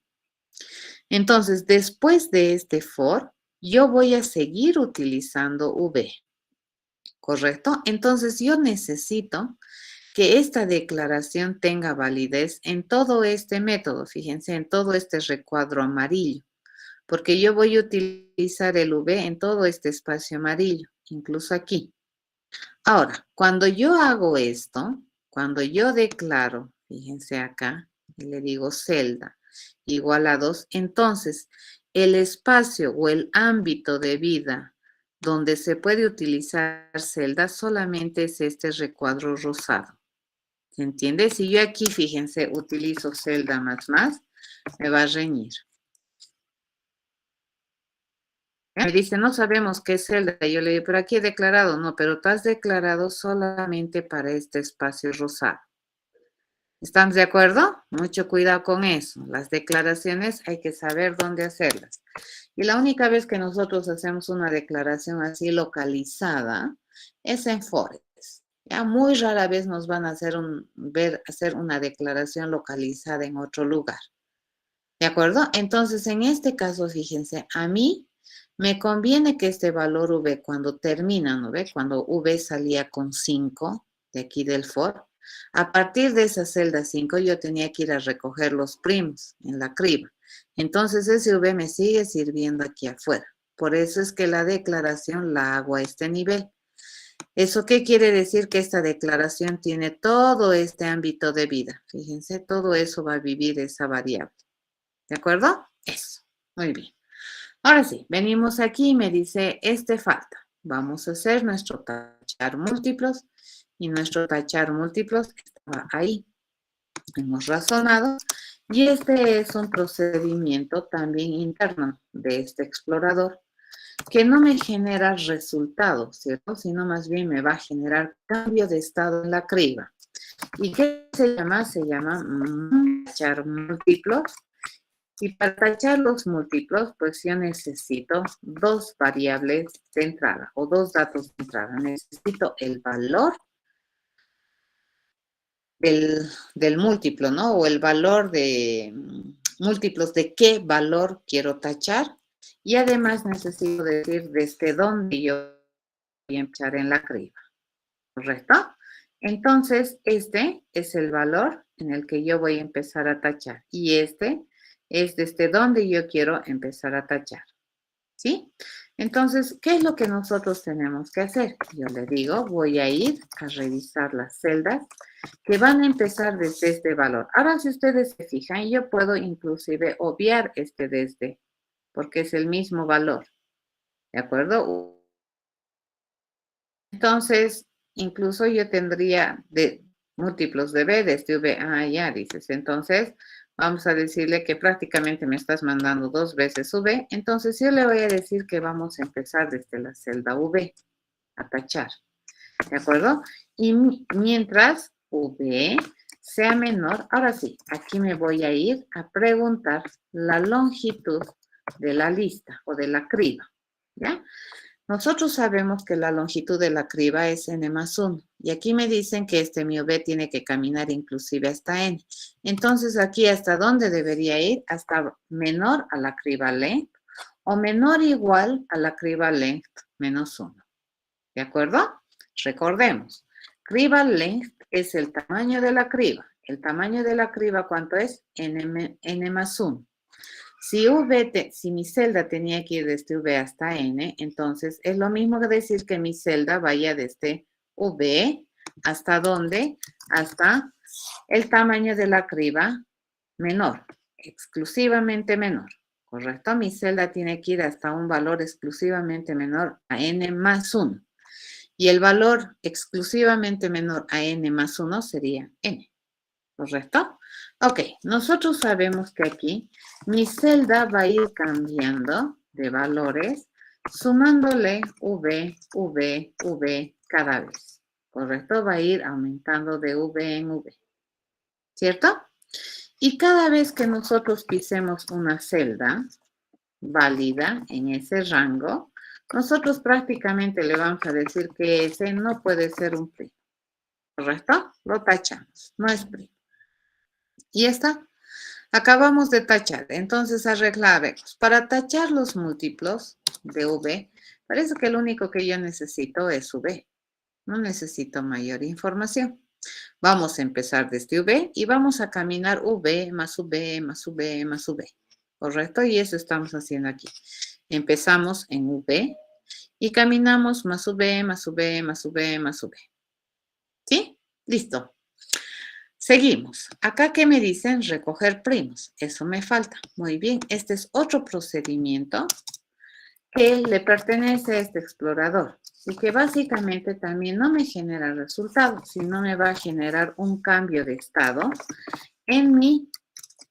Entonces, después de este for, yo voy a seguir utilizando V. ¿Correcto? Entonces, yo necesito que esta declaración tenga validez en todo este método, fíjense, en todo este recuadro amarillo, porque yo voy a utilizar el V en todo este espacio amarillo, incluso aquí. Ahora, cuando yo hago esto, cuando yo declaro, fíjense acá, y le digo celda igual a 2, entonces el espacio o el ámbito de vida donde se puede utilizar celda solamente es este recuadro rosado. ¿Se entiende? Si yo aquí, fíjense, utilizo celda más, me va a reñir. Me dice, no sabemos qué es celda. Yo le digo, pero aquí he declarado. No, pero tú has declarado solamente para este espacio rosado. ¿Estamos de acuerdo? Mucho cuidado con eso. Las declaraciones hay que saber dónde hacerlas. Y la única vez que nosotros hacemos una declaración así localizada es en Forex. Ya muy rara vez nos van a ver hacer una declaración localizada en otro lugar. ¿De acuerdo? Entonces, en este caso, fíjense, a mí me conviene que este valor V cuando termina, ¿no ve? Cuando V salía con 5 de aquí del for, a partir de esa celda 5 yo tenía que ir a recoger los primos en la criba. Entonces ese V me sigue sirviendo aquí afuera. Por eso es que la declaración la hago a este nivel. ¿Eso qué quiere decir? Que esta declaración tiene todo este ámbito de vida. Fíjense, todo eso va a vivir esa variable. ¿De acuerdo? Eso. Muy bien. Ahora sí, venimos aquí y me dice, falta. Vamos a hacer nuestro tachar múltiplos y nuestro tachar múltiplos estaba ahí. Hemos razonado y este es un procedimiento también interno de este explorador que no me genera resultados, ¿cierto? Sino más bien me va a generar cambio de estado en la criba. ¿Y qué se llama? Se llama tachar múltiplos. Y para tachar los múltiplos, pues yo necesito dos variables de entrada o dos datos de entrada. Necesito el valor del múltiplo, ¿no? O el valor de múltiplos de qué valor quiero tachar. Y además necesito decir desde dónde yo voy a empezar en la criba. ¿Correcto? Entonces, este es el valor en el que yo voy a empezar a tachar. Y este es desde donde yo quiero empezar a tachar. ¿Sí? Entonces, ¿qué es lo que nosotros tenemos que hacer? Yo le digo, voy a ir a revisar las celdas que van a empezar desde este valor. Ahora, si ustedes se fijan, yo puedo inclusive obviar este desde, porque es el mismo valor. ¿De acuerdo? Entonces, incluso yo tendría de múltiplos de B desde V. Ah, ya dices. Entonces, vamos a decirle que prácticamente me estás mandando dos veces V. Entonces, yo le voy a decir que vamos a empezar desde la celda V a tachar. ¿De acuerdo? Y mientras V sea menor, ahora sí, aquí me voy a ir a preguntar la longitud de la lista o de la criba. ¿Ya? Nosotros sabemos que la longitud de la criba es n más 1. Y aquí me dicen que mi V tiene que caminar inclusive hasta n. Entonces, aquí, ¿hasta dónde debería ir? Hasta menor a la criba length o menor o igual a la criba length menos 1. ¿De acuerdo? Recordemos, criba length es el tamaño de la criba. El tamaño de la criba, ¿cuánto es? N más 1. Si mi celda tenía que ir desde V hasta N, entonces es lo mismo que decir que mi celda vaya desde V hasta ¿dónde? Hasta el tamaño de la criba menor, exclusivamente menor, ¿correcto? Mi celda tiene que ir hasta un valor exclusivamente menor a N más 1. Y el valor exclusivamente menor a N más 1 sería N. ¿Correcto? Ok, nosotros sabemos que aquí mi celda va a ir cambiando de valores sumándole V, V, V cada vez. ¿Correcto? Va a ir aumentando de V en V. ¿Cierto? Y cada vez que nosotros pisemos una celda válida en ese rango, nosotros prácticamente le vamos a decir que ese no puede ser un primo. ¿Correcto? Lo tachamos, no es primo. Y ya está. Acabamos de tachar. Entonces, arreglaremos. Para tachar los múltiplos de V, parece que lo único que yo necesito es V. No necesito mayor información. Vamos a empezar desde V y vamos a caminar V más V más V más V. ¿Correcto? Y eso estamos haciendo aquí. Empezamos en V y caminamos más V más V más V más V. ¿Sí? Listo. Seguimos. Acá, ¿qué me dicen? Recoger primos. Eso me falta. Muy bien. Este es otro procedimiento que le pertenece a este explorador y que básicamente también no me genera resultados, sino me va a generar un cambio de estado en mi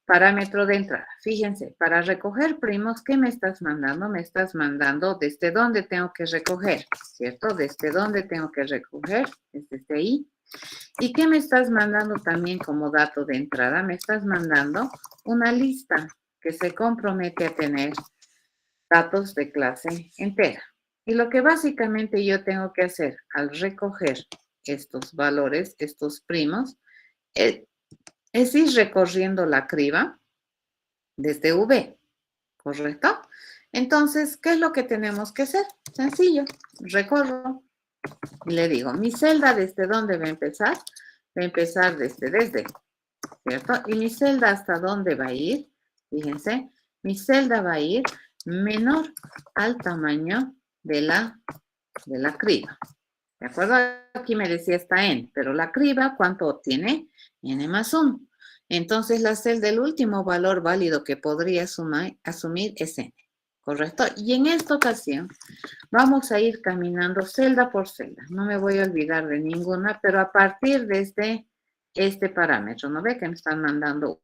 parámetro de entrada. Fíjense, para recoger primos, ¿qué me estás mandando? Me estás mandando desde dónde tengo que recoger, ¿cierto? Desde dónde tengo que recoger, es desde ahí. ¿Y qué me estás mandando también como dato de entrada? Me estás mandando una lista que se compromete a tener datos de clase entera. Y lo que básicamente yo tengo que hacer al recoger estos valores, estos primos, es, es ir recorriendo la criba desde V, ¿correcto? Entonces, ¿qué es lo que tenemos que hacer? Sencillo, recorro y le digo, mi celda desde dónde va a empezar? Va a empezar desde, ¿cierto? Y mi celda hasta dónde va a ir, fíjense, mi celda va a ir menor al tamaño de la criba. ¿De acuerdo? Aquí me decía está n, pero la criba, ¿cuánto tiene? N más 1. Entonces, la celda del último valor válido que podría asumir es n. ¿Correcto? Y en esta ocasión vamos a ir caminando celda por celda. No me voy a olvidar de ninguna, pero a partir de este parámetro. ¿No ve que me están mandando?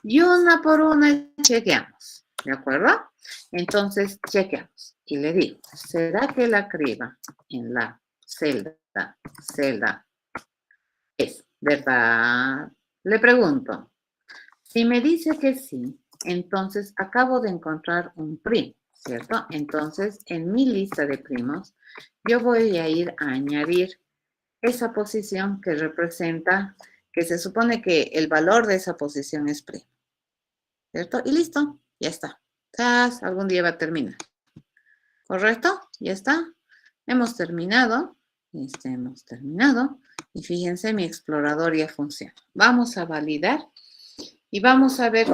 Y una por una chequeamos. ¿De acuerdo? Entonces, chequeamos. Y le digo, ¿será que la criba en la celda es verdad? Le pregunto, si me dice que sí, entonces acabo de encontrar un primo, ¿cierto? Entonces, en mi lista de primos, yo voy a ir a añadir esa posición que representa, que se supone que el valor de esa posición es primo, ¿cierto? Y listo, ya está. Algún día va a terminar. ¿Correcto? Ya está. Hemos terminado. Hemos terminado. Y fíjense, mi explorador ya funciona. Vamos a validar y vamos a ver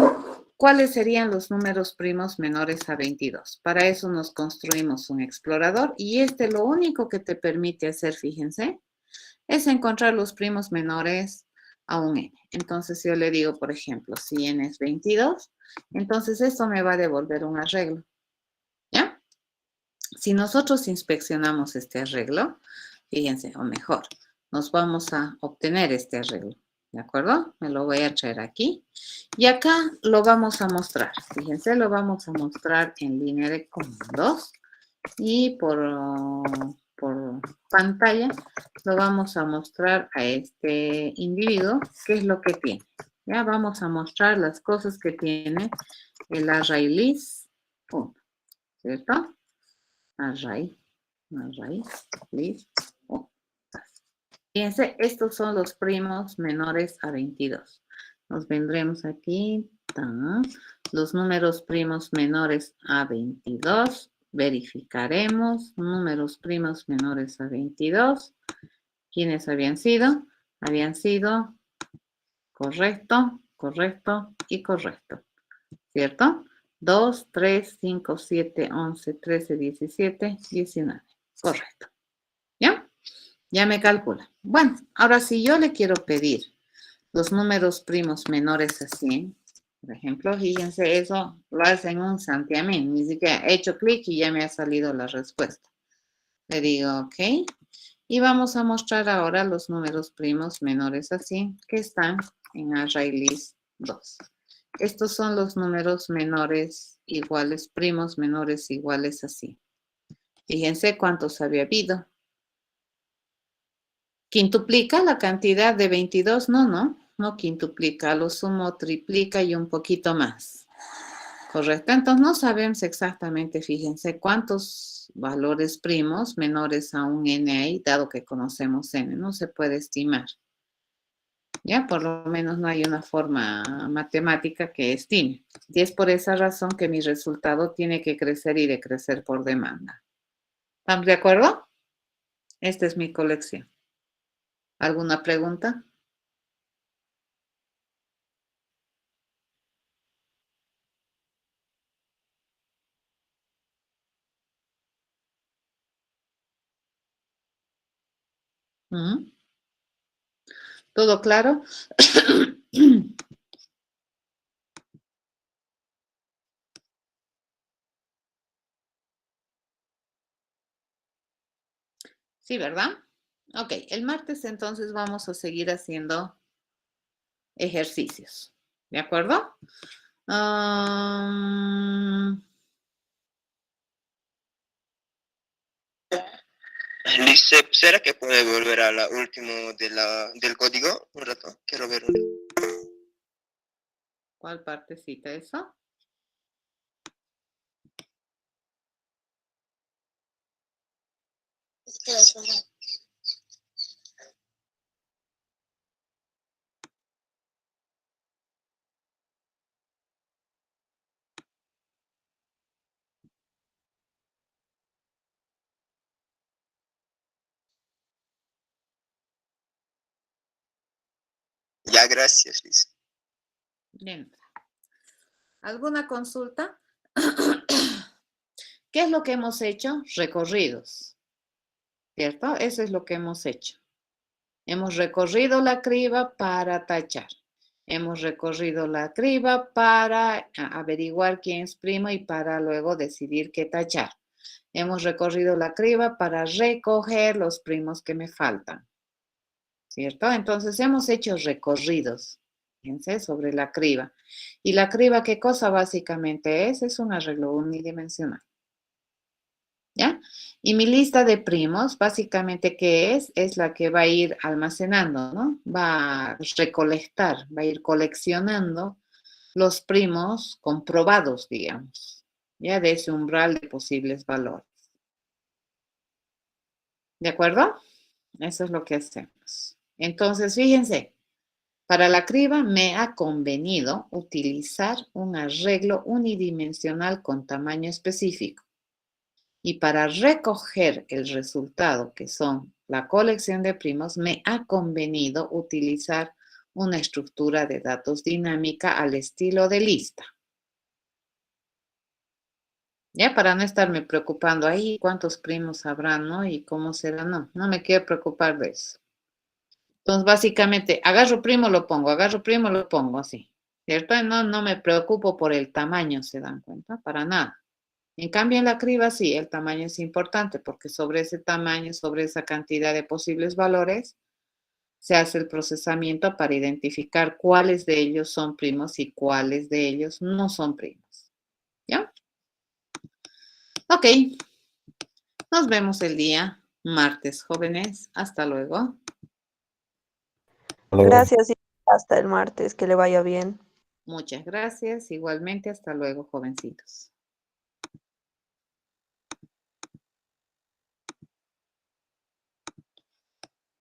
cuáles serían los números primos menores a 22. Para eso nos construimos un explorador y lo único que te permite hacer, fíjense, es encontrar los primos menores a un n. Entonces yo le digo, por ejemplo, si n es 22, entonces esto me va a devolver un arreglo. ¿Ya? Si nosotros inspeccionamos este arreglo, fíjense, o mejor, nos vamos a obtener este arreglo. ¿De acuerdo? Me lo voy a traer aquí. Y acá lo vamos a mostrar. Fíjense, lo vamos a mostrar en línea de comandos. Y por pantalla lo vamos a mostrar a este individuo qué es lo que tiene. Ya vamos a mostrar las cosas que tiene el array list, ¿cierto? Array, list. Fíjense, estos son los primos menores a 22. Nos vendremos aquí, los números primos menores a 22. Verificaremos números primos menores a 22. ¿Quiénes habían sido? Habían sido correcto, correcto y correcto. ¿Cierto? 2, 3, 5, 7, 11, 13, 17, 19. Correcto. ¿Ya? Ya me calcula. Bueno, ahora si yo le quiero pedir los números primos menores a 100, por ejemplo, fíjense, eso lo hace en un santiamén. Ni siquiera he hecho clic y ya me ha salido la respuesta. Le digo OK. Y vamos a mostrar ahora los números primos menores a 100 que están en ArrayList 2. Estos son los números menores iguales, primos menores iguales a 100. Fíjense cuántos había habido. ¿Quintuplica la cantidad de 22? No quintuplica, lo sumo triplica y un poquito más. ¿Correcto? Entonces no sabemos exactamente, fíjense, cuántos valores primos menores a un n hay, dado que conocemos n, no se puede estimar. Ya, por lo menos no hay una forma matemática que estime. Y es por esa razón que mi resultado tiene que crecer y decrecer por demanda. ¿Estamos de acuerdo? Esta es mi colección. ¿Alguna pregunta? ¿Todo claro? Sí, ¿verdad? Ok, el martes entonces vamos a seguir haciendo ejercicios. ¿De acuerdo? Listo, ¿será que puede volver a la última del código? Un rato, quiero ver. ¿Cuál partecita eso? Ya, gracias, Liz. Bien. ¿Alguna consulta? ¿Qué es lo que hemos hecho? Recorridos, ¿cierto? Eso es lo que hemos hecho. Hemos recorrido la criba para tachar. Hemos recorrido la criba para averiguar quién es primo y para luego decidir qué tachar. Hemos recorrido la criba para recoger los primos que me faltan, ¿cierto? Entonces hemos hecho recorridos, fíjense, sobre la criba. ¿Y la criba qué cosa básicamente es? Es un arreglo unidimensional. ¿Ya? Y mi lista de primos, básicamente, ¿qué es? Es la que va a ir almacenando, ¿no? Va a recolectar, va a ir coleccionando los primos comprobados, digamos, ya de ese umbral de posibles valores. ¿De acuerdo? Eso es lo que hacemos. Entonces, fíjense, para la criba me ha convenido utilizar un arreglo unidimensional con tamaño específico. Y para recoger el resultado, que son la colección de primos, me ha convenido utilizar una estructura de datos dinámica al estilo de lista. Ya para no estarme preocupando ahí cuántos primos habrán, ¿no? Y cómo será, no me quiero preocupar de eso. Entonces, básicamente, agarro primo, lo pongo así, ¿cierto? No me preocupo por el tamaño, ¿se dan cuenta? Para nada. En cambio, en la criba sí, el tamaño es importante porque sobre ese tamaño, sobre esa cantidad de posibles valores, se hace el procesamiento para identificar cuáles de ellos son primos y cuáles de ellos no son primos. ¿Ya? Ok, nos vemos el día martes, jóvenes. Hasta luego. Gracias y hasta el martes, que le vaya bien. Muchas gracias. Igualmente, hasta luego, jovencitos.